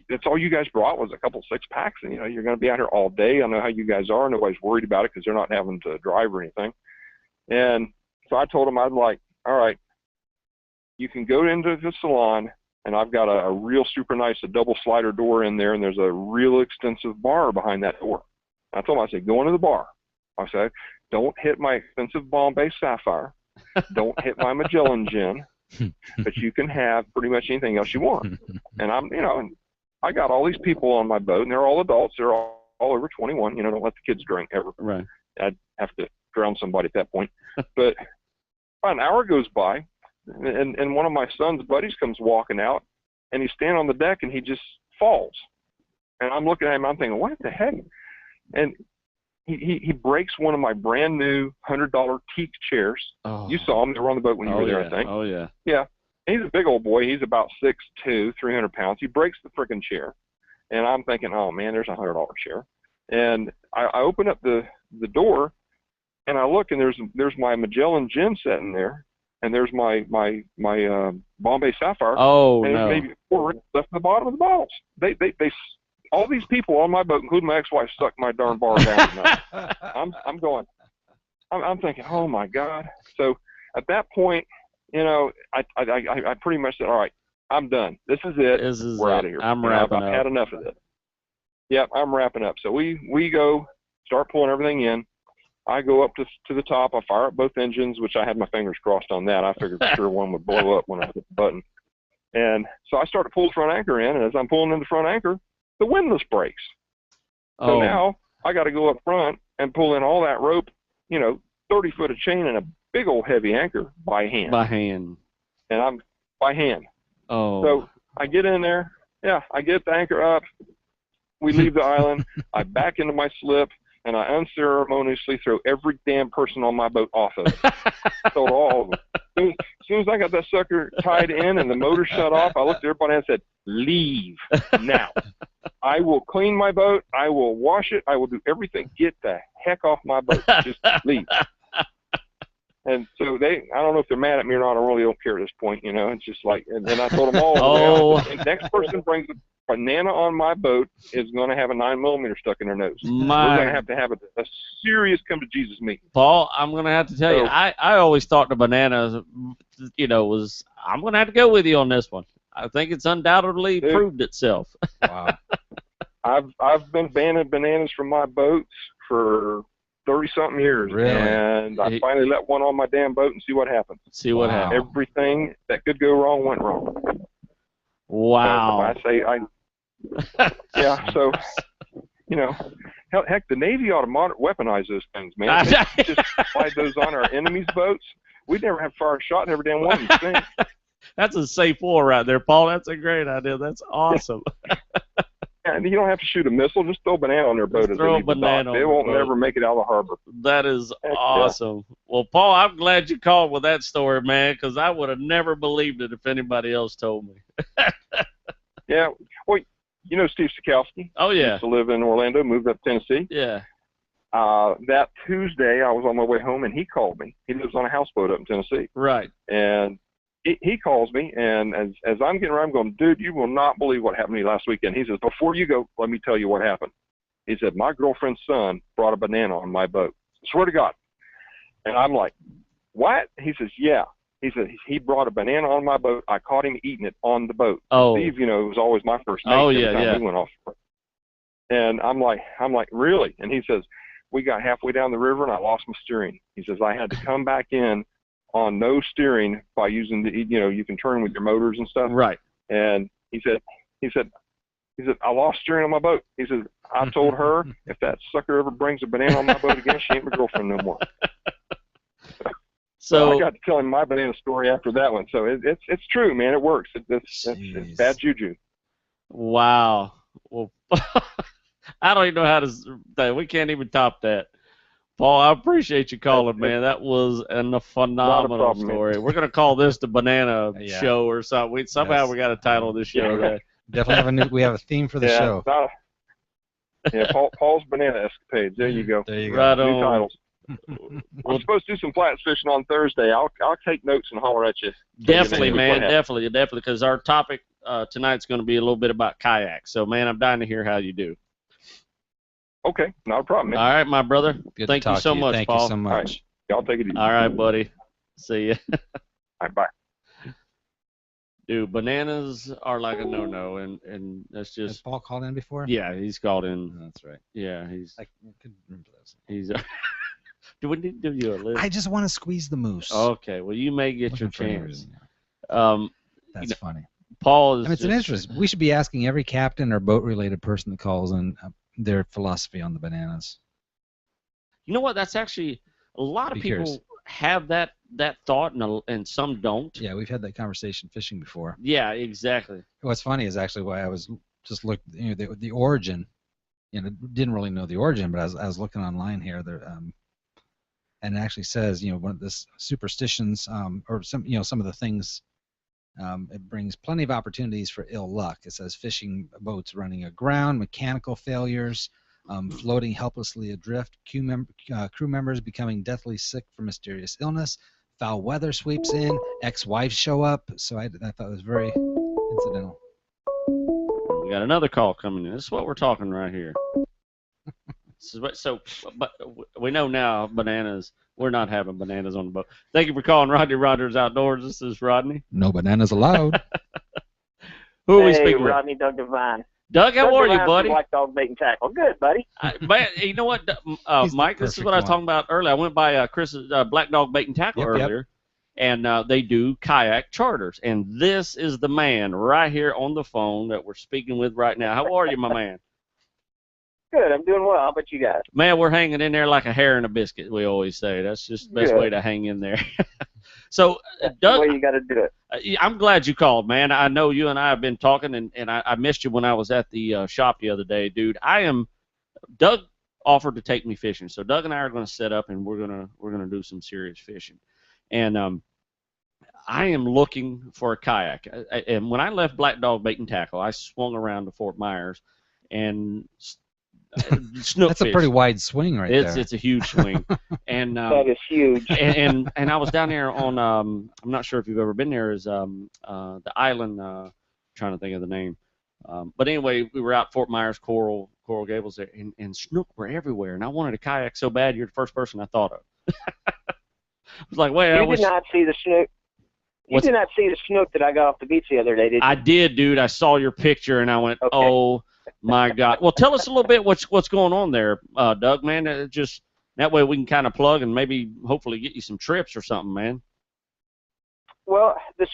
S4: that's all you guys brought was a couple 6-packs, and you're going to be out here all day. I know how you guys are. Nobody's worried about it because they're not having to drive or anything. And so I told them, I'd like, all right, you can go into the salon, and I've got a real super nice double slider door in there, and there's a real extensive bar behind that door. I told them, I said, go into the bar. I said, don't hit my expensive Bombay Sapphire. Don't hit my Magellan Gin. But you can have pretty much anything else you want. And and I got all these people on my boat, and they're all adults. They're all over 21. Don't let the kids drink ever.
S2: Right.
S4: I'd have to drown somebody at that point. But about an hour goes by, and one of my son's buddies comes walking out, and he's standing on the deck, and he just falls. And I'm looking at him, I'm thinking, what the heck? And he breaks one of my brand new $100 teak chairs.
S2: Oh.
S4: You saw him. They were on the boat when you were there,
S2: yeah.
S4: I think.
S2: Oh, yeah.
S4: Yeah. He's a big old boy. He's about 6'2", 300 pounds. He breaks the freaking chair. And I'm thinking, oh, man, there's a $100 chair. And I open up the door, and I look, and there's my Magellan Gin sitting there, and there's my Bombay Sapphire.
S2: Oh,
S4: and
S2: no.
S4: Maybe 4 left at the bottom of the bottles. They all these people on my boat, including my ex-wife, sucked my darn bar down. I'm going. I'm thinking, oh my God. So at that point, I pretty much said, all right, I'm done. This is it. We're out of here.
S2: I'm wrapping up.
S4: I've had enough of it. Yep, I'm wrapping up. So we go start pulling everything in. I go up to the top. I fire up both engines, which I had my fingers crossed on that. I figured for sure one would blow up when I hit the button. And so I start to pull the front anchor in, and as I'm pulling in the front anchor, the windlass breaks. So now I got to go up front and pull in all that rope, 30 foot of chain and a big old heavy anchor by hand. And I'm by hand.
S2: Oh.
S4: So I get in there. Yeah, I get the anchor up, we leave the island, I back into my slip, and I unceremoniously throw every damn person on my boat off of it. Told all of them. As soon as I got that sucker tied in and the motor shut off, I looked at everybody and said, leave now. I will clean my boat. I will wash it. I will do everything. Get the heck off my boat. Just leave. And so I don't know if they're mad at me or not. I really don't care at this point, you know. It's just like, and I told them all, the next person brings a banana on my boat is going to have a 9mm stuck in their nose. We're going to have a serious come to Jesus meeting.
S2: Paul, I'm going to have to tell you, I always thought the banana, you know, I'm going to have to go with you on this one. I think it's undoubtedly proved itself.
S3: Wow.
S4: I've been banning bananas from my boats for 30-something years,
S3: really?
S4: And I finally let one on my damn boat and see what happened.
S2: See what happened.
S4: Everything that could go wrong went wrong.
S2: Wow.
S4: Yeah, so, you know, heck, the Navy ought to weaponize those things, man. They just slide those on our enemies' boats. We'd never have fired a shot in every damn one of them.
S2: That's a safe war right there, Paul. That's a great idea. That's awesome.
S4: And you don't have to shoot a missile. Just throw a banana on their boat.
S2: Throw a banana on
S4: They won't never make it out of the harbor.
S2: That is awesome. Yeah. Well, Paul, I'm glad you called with that story, man, because I would have never believed it if anybody else told me.
S4: Yeah. Well, you know Steve Sikowski?
S2: Oh, yeah.
S4: He used to live in Orlando, moved up to Tennessee.
S2: Yeah.
S4: That Tuesday, I was on my way home, and he called me. He lives on a houseboat up in Tennessee.
S2: Right.
S4: And he calls me, and as I'm getting around, I'm going, dude, you will not believe what happened to me last weekend. He says, before you go, let me tell you what happened. He said, my girlfriend's son brought a banana on my boat. I swear to God. And I'm like, what? He says, yeah. He said, he brought a banana on my boat. I caught him eating it on the boat.
S2: Oh.
S4: Steve, you know, it was always my first mate every time we went off. And I'm like, really? And he says, we got halfway down the river, and I lost my steering. He says, I had to come back in on no steering by using you can turn with your motors and stuff.
S2: Right.
S4: And he said, I lost steering on my boat. He said, I told her if that sucker ever brings a banana on my boat again, she ain't my girlfriend no more. So I got to tell him my banana story after that one. So it's true, man. It works. It's bad juju.
S2: Wow. Well, I don't even know how to. We can't even top that. Paul, I appreciate you calling, man. That was a phenomenal story. Man. We're going to call this the Banana Show or something. Somehow we got a title this show.
S3: Yeah. Definitely we have a theme for the show.
S4: Paul's Banana Escapades. There you go.
S3: There you go.
S2: Right
S4: New
S2: on.
S4: titles. I'm supposed to do some flats fishing on Thursday. I'll take notes and holler at you.
S2: Definitely, man. Definitely, because our topic tonight's going to be a little bit about kayaks. So, man, I'm dying to hear how you do.
S4: Okay, not a problem, man.
S2: All right, my brother.
S3: Good
S2: Thank you so much,
S3: Thank
S2: Paul.
S3: you so much.
S4: All right. Y'all take it easy.
S2: All right, buddy. See ya.
S4: All right, bye.
S2: Dude, bananas are like a no-no, and that's just.
S3: Has Paul called in before?
S2: Yeah, he's called in.
S3: That's right.
S2: Yeah, he's.
S3: I could remember those.
S2: He's. Do we need to do you a list?
S3: I just want to squeeze the moose.
S2: Okay, well, you may get your chance.
S3: That's funny.
S2: Paul is.
S3: It's an interest. We should be asking every captain or boat-related person that calls in their philosophy on the bananas.
S2: You know what? That's actually a lot of people have that thought, and some don't.
S3: Yeah, we've had that conversation fishing before.
S2: Yeah, exactly.
S3: What's funny is actually why I was just looked. The origin. Didn't really know the origin, but I was looking online here. There, and it actually says, one of the superstitions, or some of the things. It brings plenty of opportunities for ill luck. It says fishing boats running aground, mechanical failures, floating helplessly adrift, crew members becoming deathly sick from mysterious illness, foul weather sweeps in, ex-wives show up. So I thought it was very incidental.
S2: We got another call coming in. This is what we're talking right here. But we know now bananas. We're not having bananas on the boat. Thank you for calling Rodney Rogers Outdoors. This is Rodney.
S3: No bananas allowed.
S2: Who are we speaking with?
S5: Rodney, Doug Devine.
S2: Doug, how are you, buddy?
S5: Black Dog Bait and Tackle. Good, buddy.
S2: Man, you know what, Mike? This is what I was talking about earlier. I went by Chris's Black Dog Bait and Tackle earlier, and they do kayak charters. And this is the man right here on the phone that we're speaking with right now. How are you, my man?
S5: Good. I'm doing well. How about you guys?
S2: Man, we're hanging in there like a hair in a biscuit, we always say. That's just the best way to hang in there. So,
S5: That's
S2: Doug,
S5: the way you got to do it.
S2: I'm glad you called, man. I know you and I have been talking, and I missed you when I was at the shop the other day, dude. Doug offered to take me fishing, so Doug and I are going to set up, and we're gonna do some serious fishing. And I am looking for a kayak. And when I left Black Dog Bait and Tackle, I swung around to Fort Myers, and snook
S3: That's a
S2: fish.
S3: pretty wide swing right there.
S2: It's a huge swing, and
S5: That is huge.
S2: and I was down there on I'm not sure if you've ever been there, is the island, trying to think of the name, but anyway, we were out Fort Myers, Coral Gables there, and snook were everywhere, and I wanted a kayak so bad. You're the first person I thought of. I was like, wait,
S5: You did not see the snook. You did not see the snook that I got off the beach the other day, did you?
S2: I did, dude. I saw your picture, and I went,
S5: Okay.
S2: oh my God. Well, tell us a little bit what's going on there, Doug, man. Just that way we can kind of plug and maybe hopefully get you some trips or something, man.
S5: Well, the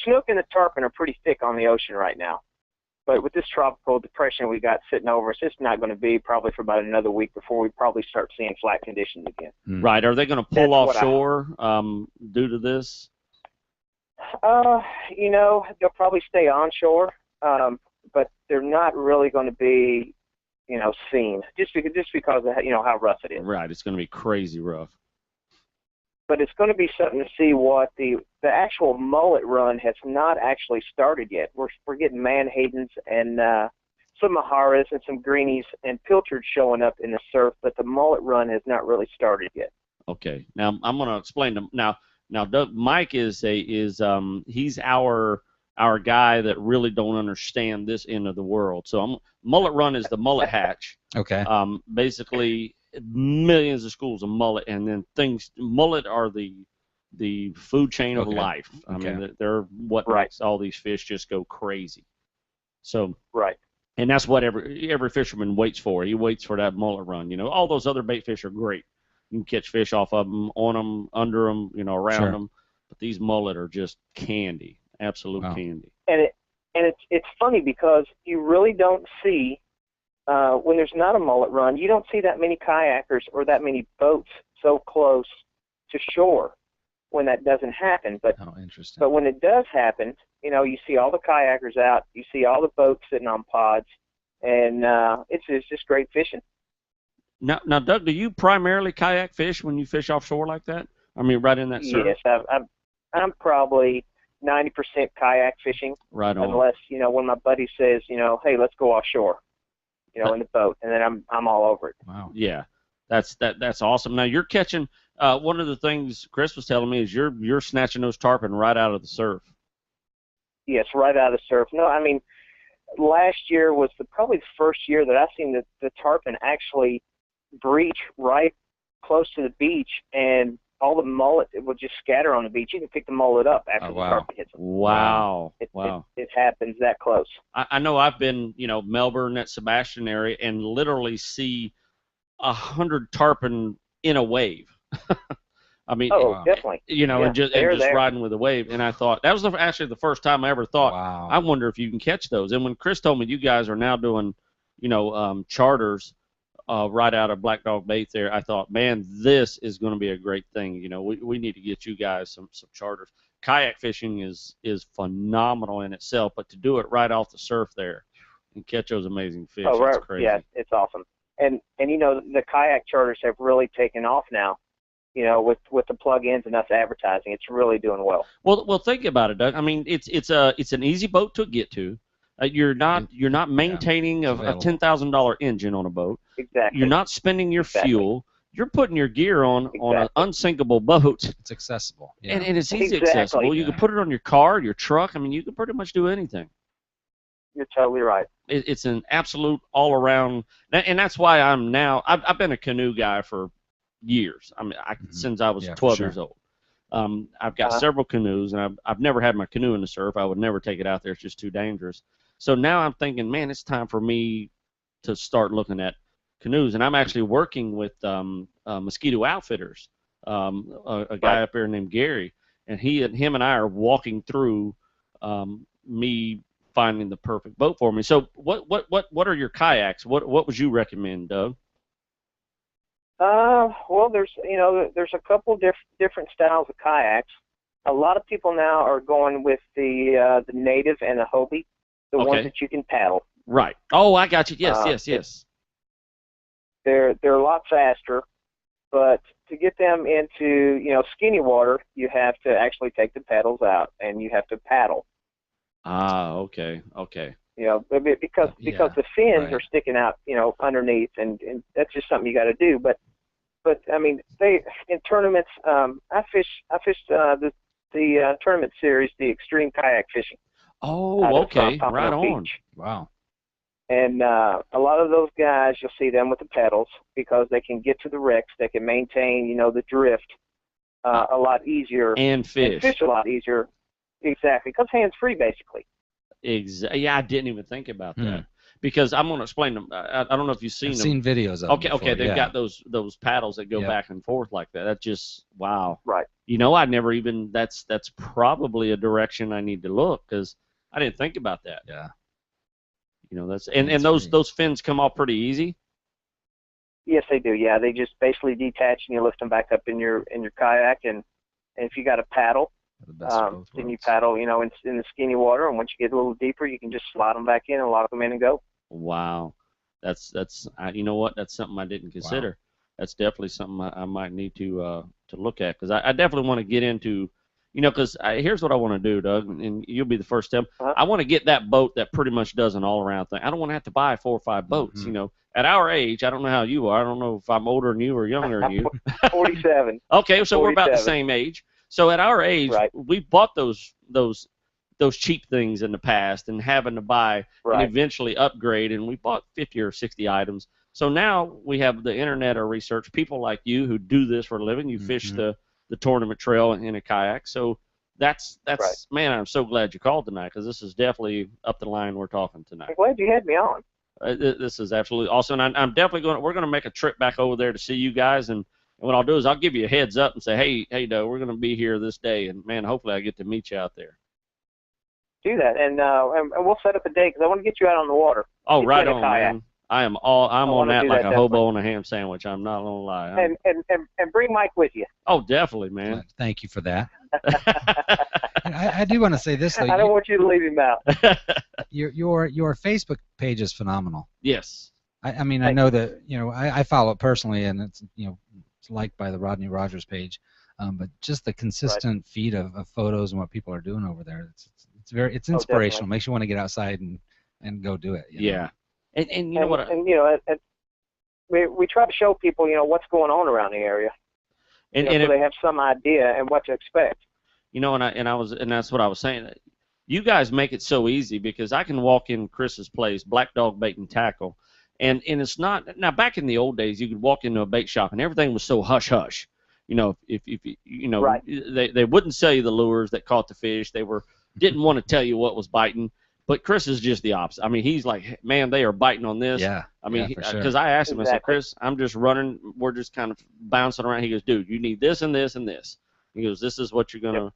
S5: snook and the tarpon are pretty thick on the ocean right now. But with this tropical depression we got sitting over us, it's not going to be probably for about another week before we probably start seeing flat conditions again.
S2: Right. Are they going to pull offshore due to this?
S5: They'll probably stay onshore, but they're not really going to be, seen just because of how rough it is.
S2: Right. It's going to be crazy rough.
S5: But it's going to be something to see what the actual mullet run has not actually started yet. We're getting Manhattans and some Maharas and some greenies and pilchards showing up in the surf, but the mullet run has not really started yet.
S2: Okay. Now I'm going to explain them now. Doug, Mike is he's our guy that really don't understand this end of the world. So mullet run is the mullet hatch.
S3: Okay.
S2: Basically millions of schools of mullet, and then mullet are the food chain of life. I mean, they're what makes all these fish just go crazy. So
S5: right.
S2: And that's what every fisherman waits for. He waits for that mullet run. All those other bait fish are great. You can catch fish off of them, on them, under them, around them. But these mullet are just candy, absolute candy.
S5: And it's funny because you really don't see when there's not a mullet run, you don't see that many kayakers or that many boats so close to shore when that doesn't happen. But
S3: interesting.
S5: But when it does happen, you see all the kayakers out, you see all the boats sitting on pods, and it's just great fishing.
S2: Now, Doug, do you primarily kayak fish when you fish offshore like that? I mean, right in that surf?
S5: Yes, I'm probably 90% kayak fishing.
S2: Right on.
S5: Unless, when my buddy says, hey, let's go offshore, in the boat, and then I'm all over it.
S2: Wow. Yeah, that's awesome. Now you're catching. One of the things Chris was telling me is you're snatching those tarpon right out of the surf.
S5: Yes, right out of the surf. No, I mean, last year was probably the first year that I've seen the tarpon actually breach right close to the beach, and all the mullet would just scatter on the beach. You can pick the mullet up after the tarpon hits them.
S2: Wow.
S5: It happens that close.
S2: I know I've been, Melbourne at Sebastian area and literally see 100 tarpon in a wave. I mean,
S5: definitely.
S2: And just riding with a wave. And I thought that was actually the first time I ever thought, I wonder if you can catch those. And when Chris told me you guys are now doing, charters right out of Black Dog Bait there, I thought, man, this is going to be a great thing. We need to get you guys some charters. Kayak fishing is phenomenal in itself, but to do it right off the surf there and catch those amazing fish, it's crazy.
S5: Yeah, it's awesome. And the kayak charters have really taken off now. With the plug-ins and us advertising, it's really doing well.
S2: Well, think about it, Doug. I mean, it's an easy boat to get to. You're not maintaining a $10,000 engine on a boat.
S5: Exactly.
S2: You're not spending your fuel. You're putting your gear on an unsinkable boat.
S3: It's accessible. Yeah.
S2: And it's easy accessible. You can put it on your car, your truck. I mean, you can pretty much do anything.
S5: You're totally right.
S2: It's an absolute all-around, and that's why I've been a canoe guy for years. I mean, since I was 12 years old. I've got several canoes, and I've never had my canoe in the surf. I would never take it out there. It's just too dangerous. So now I'm thinking, man, it's time for me to start looking at canoes. And I'm actually working with Mosquito Outfitters, a guy up there named Gary, and him and I are walking through me finding the perfect boat for me. So what are your kayaks? What would you recommend, Doug?
S5: Well, there's a couple different styles of kayaks. A lot of people now are going with the native and the Hobie, the ones that you can paddle.
S2: Right. Oh, I got you. Yes.
S5: They're a lot faster, but to get them into skinny water, you have to actually take the pedals out and you have to paddle.
S2: Ah, okay.
S5: Because the fins are sticking out, underneath, and that's just something you got to do. But I mean, they in tournaments. I fished the tournament series, the extreme kayak fishing.
S2: Oh, okay, right on.
S5: Beach.
S3: Wow.
S5: And a lot of those guys, you'll see them with the pedals because they can get to the wrecks. They can maintain, the drift a lot easier
S2: and fish
S5: a lot easier. Exactly, because hands free basically.
S2: Yeah, I didn't even think about that because I'm going to explain them. I don't know if you've seen
S3: I've
S2: them.
S3: Seen videos of them.
S2: Okay, they've got those paddles that go back and forth like that. That's just wow.
S5: Right.
S2: I never even that's probably a direction I need to look because I didn't think about that.
S3: Yeah.
S2: That's and those fins come off pretty easy.
S5: Yes, they do. Yeah, they just basically detach and you lift them back up in your kayak, and if you got a paddle, then you paddle, in the skinny water, and once you get a little deeper, you can just slide them back in and lock them in and go.
S2: Wow, that's you know what? That's something I didn't consider. Wow. That's definitely something I might need to look at because I definitely want to get into. Because here's what I want to do, Doug, and you'll be the first to tell. I want to get that boat that pretty much does an all-around thing. I don't want to have to buy 4 or 5 boats. At our age, I don't know how you are. I don't know if I'm older than you or younger than you.
S5: 47.
S2: Okay, so 47. We're about the same age. So at our age, we bought those cheap things in the past and having to buy and eventually upgrade, and we bought 50 or 60 items. So now we have the internet or research, people like you who do this for a living. You fish the tournament trail in a kayak. So that's man, I'm so glad you called tonight because this is definitely up the line we're talking tonight.
S5: I'm glad you had me on.
S2: This is absolutely awesome. And I'm definitely we're going to make a trip back over there to see you guys. And what I'll do is I'll give you a heads up and say, hey, Doug, we're going to be here this day. And, man, hopefully I get to meet you out there.
S5: Do that. And we'll set up a date because I want to get you out on the water.
S2: Oh, right on, man. I'm on that like a hobo on a ham sandwich. I'm not going to lie.
S5: And bring Mike with you.
S2: Oh, definitely, man.
S3: Thank you for that. I do want to say this, though.
S5: I don't want you to leave him out.
S3: Your Facebook page is phenomenal.
S2: Yes.
S3: I mean, I know that, I follow it personally, and it's, it's liked by the Rodney Rogers page. But just the consistent feed of photos and what people are doing over there, it's inspirational. Makes you want to get outside and go do it.
S2: Yeah. And you know what?
S5: We try to show people, what's going on around the area, so they have some idea and what to expect.
S2: And that's what I was saying. You guys make it so easy because I can walk in Chris's place, Black Dog Bait and Tackle, and it's not now. Back in the old days, you could walk into a bait shop and everything was so hush hush. If they wouldn't sell you the lures that caught the fish. They didn't want to tell you what was biting. But Chris is just the opposite. I mean, he's like, man, they are biting on this.
S3: Yeah.
S2: I mean, because I asked him, I said, Chris, I'm just running. We're just kind of bouncing around. He goes, dude, you need this and this and this. He goes, this is what you're going to.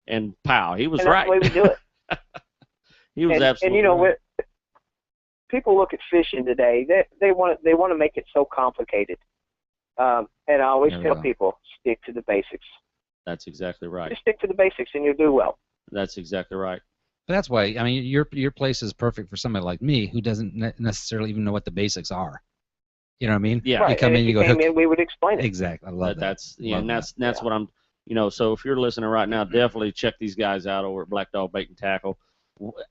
S2: And pow, he was right.
S5: That's the way we do it.
S2: He was absolutely
S5: right. And,
S2: right.
S5: People look at fishing today. They want to make it so complicated. And I always tell people, stick to the basics.
S2: That's exactly right.
S5: Just stick to the basics and you'll do well.
S2: That's exactly right.
S3: But that's why, I mean, your place is perfect for somebody like me who doesn't necessarily even know what the basics are. You know what I mean?
S2: Yeah.
S5: Right.
S3: You come in, you go,
S5: came in, we would explain it.
S3: Exactly. I love that.
S2: That's what I'm. So if you're listening right now, definitely check these guys out over at Black Dog Bait and Tackle.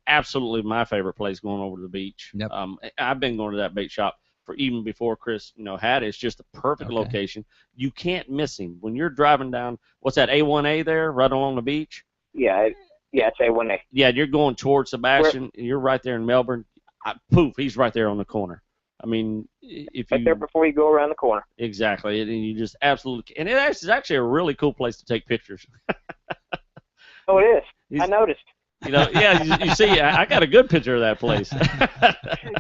S2: Absolutely my favorite place going over to the beach.
S3: Yep.
S2: I've been going to that bait shop for even before Chris, had it. It's just a perfect location. You can't miss him when you're driving down. What's that A1A there, right along the beach?
S5: Yeah. Yeah, it's A1A.
S2: Yeah, you're going towards Sebastian. You're right there in Melbourne. Poof, he's right there on the corner. I mean, if you...
S5: Right there before you go around the corner.
S2: Exactly, and you just absolutely... And it's actually a really cool place to take pictures.
S5: Oh, it is. I noticed.
S2: Yeah, you see, I got a good picture of that place.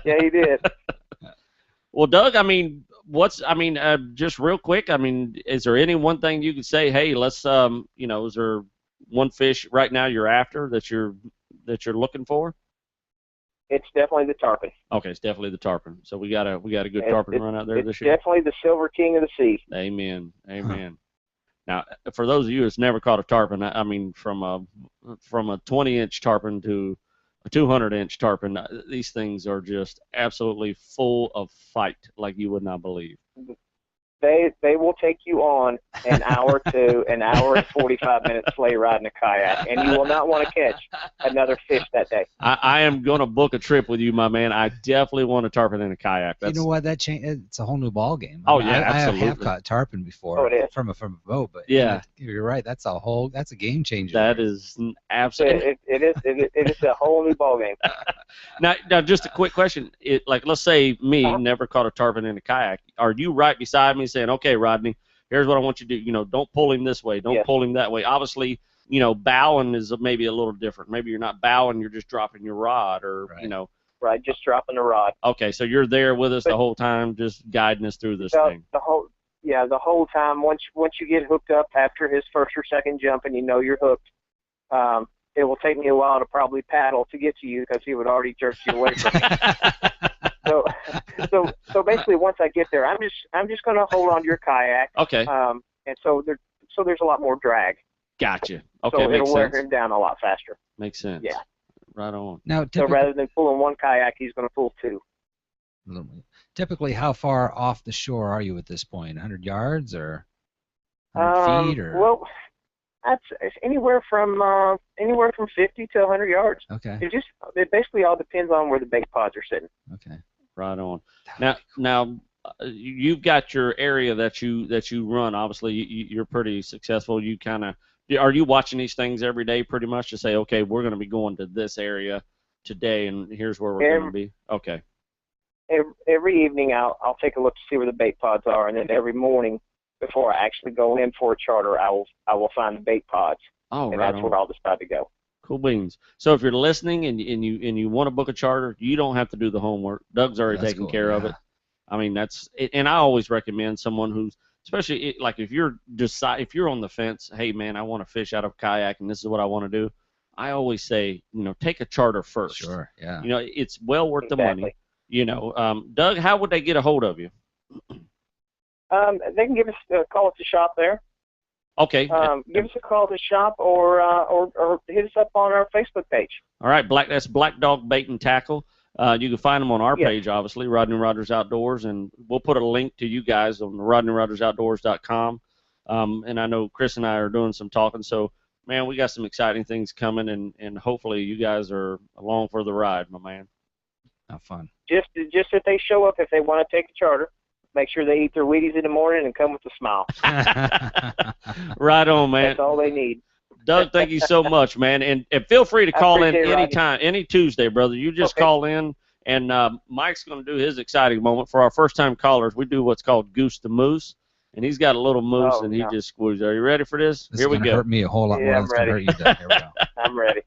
S5: Yeah, you did.
S2: Well, Doug, I mean, just real quick, I mean, is there any one thing you could say, hey, let's, is there one fish right now you're after that you're looking for?
S5: It's definitely the tarpon.
S2: Okay, it's definitely the tarpon. So we got a good tarpon run out there this year.
S5: It's definitely the silver king of the sea.
S2: Amen. Now, for those of you that's never caught a tarpon, I mean, from a 20-inch tarpon to a 200-inch tarpon, these things are just absolutely full of fight, like you would not believe.
S5: They will take you on an hour to an hour and 45 minutes sleigh ride in a kayak, and you will not want to catch another fish that day.
S2: I am going to book a trip with you, my man. I definitely want a tarpon in a kayak.
S3: You know what? That it's a whole new ball game.
S2: Oh, yeah, absolutely.
S3: I have caught tarpon before.
S5: Oh, it is.
S3: From a boat, but
S2: yeah,
S3: you're right. That's a game changer.
S2: That is absolutely.
S5: It is a whole new ball game.
S2: Now, just a quick question. Like, let's say me never caught a tarpon in a kayak. Are you right beside me saying, okay, Rodney, here's what I want you to do. Don't pull him this way. Don't pull him that way. Obviously, bowing is maybe a little different. Maybe you're not bowing. You're just dropping your rod or,
S5: Right, just dropping the rod.
S2: Okay, so you're there with us the whole time, just guiding us through this thing.
S5: The whole time. Once you get hooked up after his first or second jump and you know you're hooked, it will take me a while to probably paddle to get to you because he would already jerk you away from me. So basically, once I get there, I'm just going to hold on to your kayak.
S2: Okay.
S5: And so there's a lot more drag.
S2: Gotcha. Okay,
S5: so
S2: makes
S5: it'll wear
S2: sense.
S5: him down a lot faster.
S2: Makes sense.
S5: Yeah.
S2: Right on.
S3: Now,
S5: so rather than pulling one kayak, he's going to pull two.
S3: Typically, how far off the shore are you at this point? 100 yards or 100 feet? Or?
S5: Well, it's anywhere from 50 to 100 yards.
S3: Okay.
S5: It basically all depends on where the bait pods are sitting.
S3: Okay.
S2: Right on. Now, you've got your area that you run. Obviously, you're pretty successful. Are you watching these things every day, pretty much, to say, okay, we're going to be going to this area today, and here's where we're going to be? Okay.
S5: Every evening, I'll take a look to see where the bait pods are, and then every morning, before I actually go in for a charter, I will find the bait pods.
S2: Oh,
S5: and
S2: right
S5: that's where I'll decide to go.
S2: Cool beans. So if you're listening and you want to book a charter, you don't have to do the homework. Doug's already taking care of it. I mean, that's it. And I always recommend someone who's, especially like if you're on the fence, hey man, I want to fish out of a kayak and this is what I want to do. I always say, take a charter first.
S3: Sure. Yeah.
S2: It's well worth the money. Doug, how would they get a hold of you?
S5: They can give us a call at the shop there.
S2: Okay.
S5: Give us a call at the shop or hit us up on our Facebook page.
S2: All right, that's Black Dog Bait and Tackle. You can find them on our page, obviously, Rodney Rogers Outdoors, and we'll put a link to you guys on RodneyRogersOutdoors.com. And I know Chris and I are doing some talking, so, man, we got some exciting things coming, and hopefully you guys are along for the ride, my man.
S3: Have fun.
S5: Just if they show up, if they want to take a charter, make sure they eat their Wheaties in the morning and come with a smile.
S2: Right on, man.
S5: That's all they need.
S2: Doug, thank you so much, man. And feel free to call in anytime, any Tuesday, brother. You just call in, and Mike's going to do his exciting moment. For our first-time callers, we do what's called Goose the Moose, and he's got a little moose, and he just squeezes. Are you ready for this? Here we go.
S3: This is going to hurt me a whole lot more than it's going to hurt you, Doug. Here we go.
S5: I'm ready.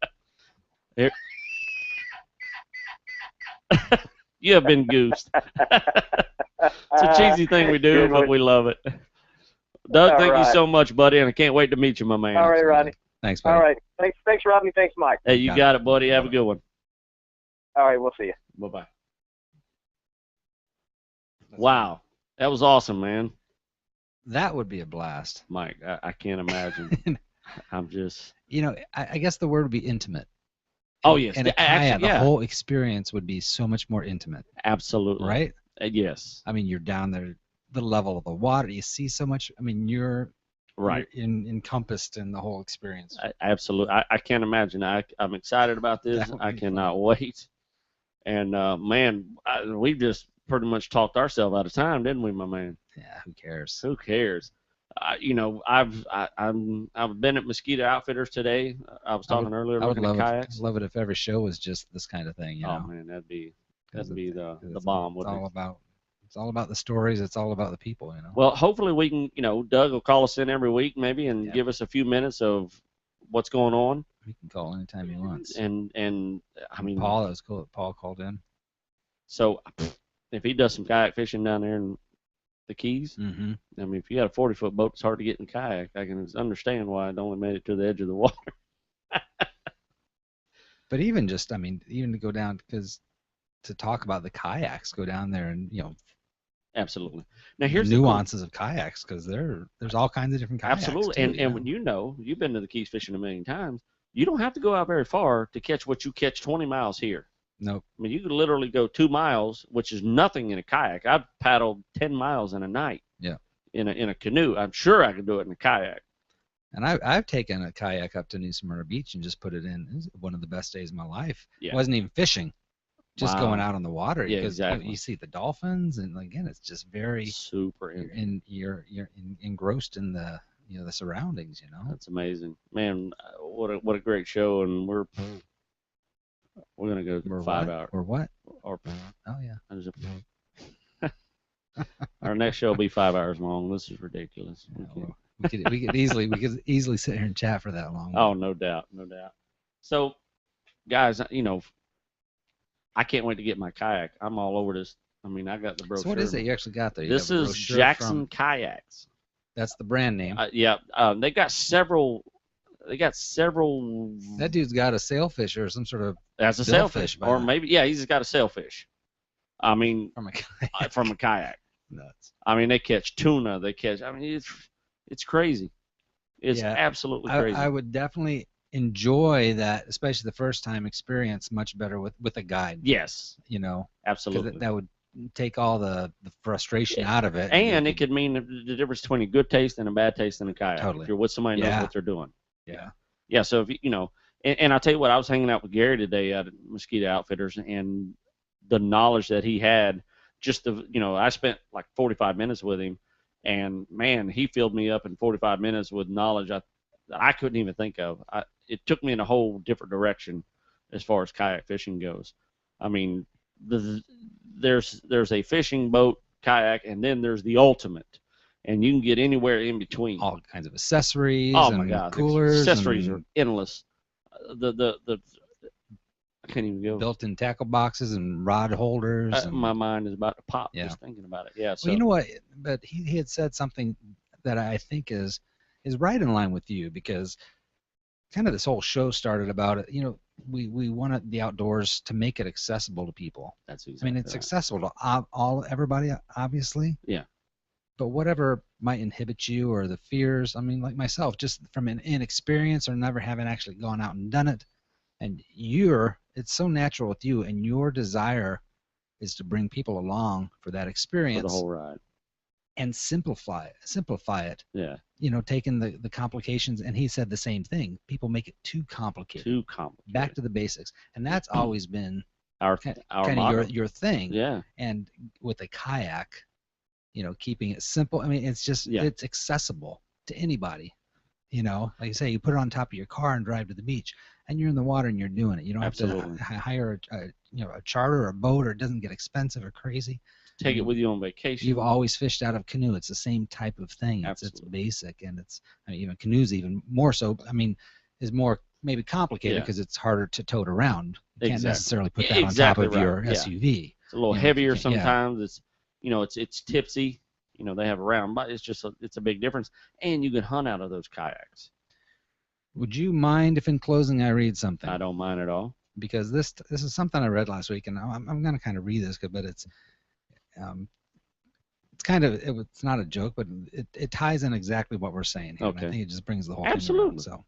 S2: Here. You have been goosed. It's a cheesy thing we do, but we love it. Doug, thank you so much, buddy, and I can't wait to meet you, my man.
S5: All right, Rodney.
S3: Thanks, buddy.
S5: All right. Thanks, Rodney. Thanks, Mike.
S2: Hey, you got it, buddy. Have a good one.
S5: All right, we'll see you.
S2: Bye-bye. Wow. That was awesome, man.
S3: That would be a blast.
S2: Mike, I can't imagine. I'm just...
S3: I guess the word would be intimate.
S2: Oh, yes.
S3: And the whole experience would be so much more intimate.
S2: Absolutely.
S3: Right?
S2: Yes.
S3: I mean, you're down there, the level of the water, you see so much. I mean, you're encompassed in the whole experience.
S2: Absolutely. I can't imagine. I'm excited about this. I cannot wait. And, man, we just pretty much talked ourselves out of time, didn't we, my man?
S3: Yeah, who cares?
S2: Who cares? I've been at Mosquito Outfitters today. I was talking earlier looking at kayaks.
S3: I'd love it if every show was just this kind of thing.
S2: Oh man, that'd be the bomb.
S3: It's all about the stories. It's all about the people.
S2: Well, hopefully we can. Doug will call us in every week maybe and give us a few minutes of what's going on.
S3: He can call anytime he wants.
S2: And I mean,
S3: Paul, that was cool. Paul called in.
S2: So if he does some kayak fishing down there in the Keys,
S3: mm-hmm.
S2: I mean, if you got a 40-foot boat, it's hard to get in kayak. I can understand why it only made it to the edge of the water.
S3: But even to go down, because to talk about the kayaks. Go down there and
S2: Absolutely. Now
S3: the
S2: here's
S3: nuances of kayaks, because there's all kinds of different kayaks.
S2: absolutely,
S3: too,
S2: and when you've been to the Keys fishing a million times, you don't have to go out very far to catch what you catch 20 miles here.
S3: Nope.
S2: I mean, you could literally go 2 miles, which is nothing in a kayak. I've paddled 10 miles in a night.
S3: Yeah.
S2: In a canoe. I'm sure I could do it in a kayak.
S3: And I've taken a kayak up to New Smyrna Beach and just put it in. It was one of the best days of my life.
S2: Yeah.
S3: It wasn't even fishing, just
S2: Wow.
S3: going out on the water.
S2: Yeah,
S3: because
S2: exactly.
S3: you see the dolphins, and again, it's just very
S2: Super.
S3: you're engrossed in the the surroundings.
S2: That's amazing, man. What a great show, and we're gonna go
S3: Or
S2: 5
S3: what?
S2: hours.
S3: Or what?
S2: Or
S3: Oh yeah.
S2: our next show will be 5 hours long. This is ridiculous.
S3: Yeah, well, we could easily sit here and chat for that long.
S2: Oh, no doubt. So, guys, I can't wait to get my kayak. I'm all over this. I mean, I got the brochure.
S3: So what is it you actually got there? You
S2: This
S3: have a
S2: is
S3: brochure
S2: Jackson Kayaks.
S3: That's the brand name.
S2: Yeah, they got several.
S3: That dude's got a sailfish or some sort of
S2: That's a
S3: billfish
S2: sailfish,
S3: by
S2: or
S3: the-
S2: maybe he's just got a sailfish. I mean,
S3: from a kayak.
S2: from a kayak.
S3: Nuts.
S2: I mean, they catch tuna. They catch. I mean, it's crazy. It's
S3: Yeah,
S2: absolutely crazy.
S3: I would definitely enjoy that, especially the first time experience, much better with a guide.
S2: Yes,
S3: Because
S2: absolutely.
S3: that would take all the frustration out of it.
S2: And it could mean the difference between a good taste and a bad taste in a kayak.
S3: Totally.
S2: If you're with somebody who knows
S3: Yeah.
S2: what they're doing.
S3: Yeah.
S2: Yeah. So if and I'll tell you what, I was hanging out with Gary today at Mosquito Outfitters, and the knowledge that he had, I spent like 45 minutes with him, and man, he filled me up in 45 minutes with knowledge that I couldn't even think of. It took me in a whole different direction as far as kayak fishing goes. I mean, there's a fishing boat kayak, and then there's the ultimate, and you can get anywhere in between.
S3: All kinds of accessories.
S2: Oh
S3: and
S2: my God,
S3: coolers.
S2: the accessories
S3: and
S2: are endless. I can't even go.
S3: built-in tackle boxes and rod holders. and,
S2: My mind is about to pop
S3: Yeah.
S2: just thinking about it. Yeah. So
S3: well, you know what? But he had said something that I think is right in line with you, because kind of this whole show started about it. We wanted the outdoors to make it accessible to people.
S2: that's
S3: I
S2: exactly
S3: mean, it's
S2: right.
S3: accessible to everybody, obviously.
S2: Yeah.
S3: But whatever might inhibit you, or the fears, I mean, like myself, just from an inexperience or never having actually gone out and done it, and it's so natural with you, and your desire is to bring people along for that experience
S2: For the whole ride.
S3: and simplify it.
S2: Yeah.
S3: Taking the complications, and he said the same thing. People make it too complicated.
S2: Too complicated.
S3: Back to the basics, and that's always been
S2: our
S3: kind
S2: motto.
S3: of your thing.
S2: Yeah.
S3: And with a kayak, keeping it simple. I mean, it's just it's accessible to anybody. Like you say, you put it on top of your car and drive to the beach, and you're in the water and you're doing it. You don't
S2: Absolutely.
S3: have to hire a charter or a boat, or it doesn't get expensive or crazy.
S2: Take it with you on vacation.
S3: You've always fished out of canoe. It's the same type of thing. It's
S2: Absolutely.
S3: basic, and even canoes even more so. I mean, is more maybe complicated because it's harder to tote around. You can't necessarily put that
S2: Exactly
S3: on top of your
S2: right. Yeah.
S3: SUV.
S2: It's a little
S3: You
S2: heavier
S3: can't-
S2: sometimes. It's it's tipsy. They have a round, but it's a big difference. And you can hunt out of those kayaks.
S3: Would you mind if in closing I read something?
S2: I don't mind at all.
S3: Because this is something I read last week, and I'm going to kind of read this, but it's kind of it's not a joke, but it ties in exactly what we're saying here. And
S2: Okay.
S3: I think it just brings the whole
S2: Absolutely.
S3: thing around. So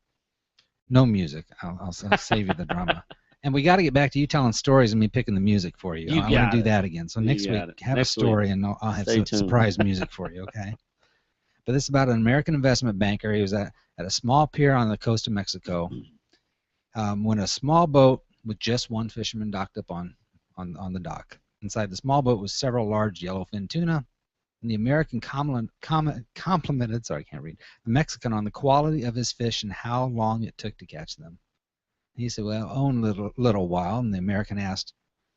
S3: no music. I'll save you the drama. And we got to get back to you telling stories and me picking the music for you.
S2: You
S3: I want
S2: got
S3: to do
S2: it.
S3: that again. So
S2: You
S3: next
S2: got
S3: week,
S2: it.
S3: have
S2: Next
S3: a story,
S2: week.
S3: and I'll have
S2: Stay
S3: some
S2: tuned.
S3: surprise music for you, okay? But this is about an American investment banker. He was at a small pier on the coast of Mexico when a small boat with just one fisherman docked up on the dock. Inside the small boat was several large yellowfin tuna, and the American complimented the Mexican on the quality of his fish and how long it took to catch them. He said, well, only a little while. And the American asked,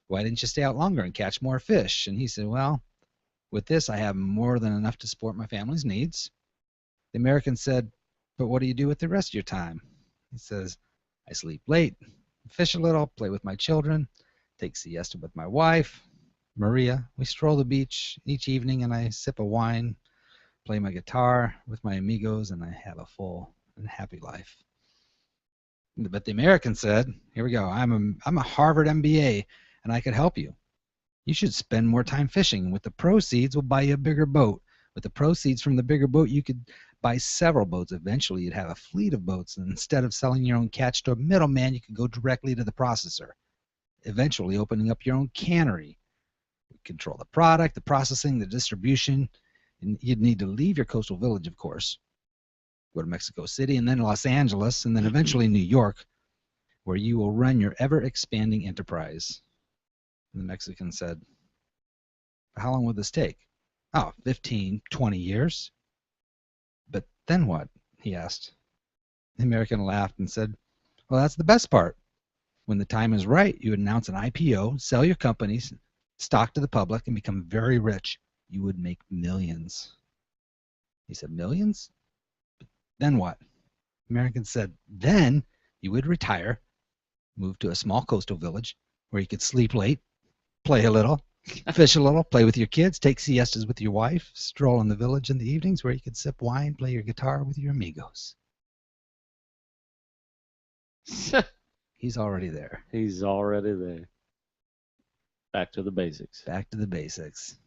S3: why didn't you stay out longer and catch more fish? And he said, well, with this, I have more than enough to support my family's needs. The American said, but what do you do with the rest of your time? He says, I sleep late, fish a little, play with my children, take siesta with my wife, Maria. We stroll the beach each evening, and I sip a wine, play my guitar with my amigos, and I have a full and happy life. But the American said, here we go, I'm a Harvard MBA, and I could help you. You should spend more time fishing. With the proceeds, we'll buy you a bigger boat. With the proceeds from the bigger boat, you could buy several boats. Eventually, you'd have a fleet of boats. And instead of selling your own catch to a middleman, you could go directly to the processor. Eventually, opening up your own cannery. You control the product, the processing, the distribution. And you'd need to leave your coastal village, of course. Go to Mexico City, and then Los Angeles, and then eventually New York, where you will run your ever-expanding enterprise. And the Mexican said, how long will this take? Oh, 15, 20 years. But then what? He asked. The American laughed and said, well, that's the best part. When the time is right, you would announce an IPO, sell your companies, stock to the public, and become very rich. You would make millions. He said, millions? But then what? The American said, then you would retire, move to a small coastal village where you could sleep late, play a little, fish a little, play with your kids, take siestas with your wife, stroll in the village in the evenings where you could sip wine, play your guitar with your amigos. He's already there.
S2: He's already there. Back to the basics.
S3: Back to the basics.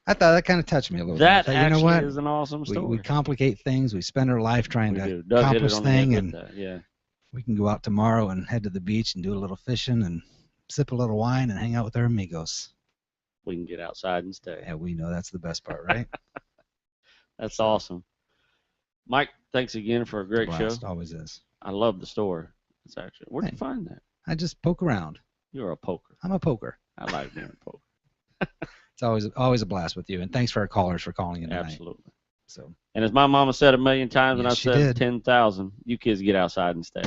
S3: I thought that kind of touched me a little
S2: that
S3: bit.
S2: Actually
S3: you know what?
S2: Is an awesome story.
S3: We complicate things. We spend our life trying to accomplish things, and
S2: yeah.
S3: we can go out tomorrow and head to the beach and do a little fishing and sip a little wine and hang out with our amigos.
S2: We can get outside and stay.
S3: Yeah, we know that's the best part, right?
S2: That's awesome. Mike, thanks again for a great show.
S3: Always is.
S2: I love the story. It's actually, where'd you find that?
S3: I just poke around.
S2: You're a poker.
S3: I'm a poker.
S2: I like being a poker.
S3: It's always a blast with you, and thanks for our callers for calling in tonight.
S2: Absolutely.
S3: So.
S2: And as my mama said 1,000,000 times, and
S3: Yes,
S2: I said 10,000, you kids get outside and stay.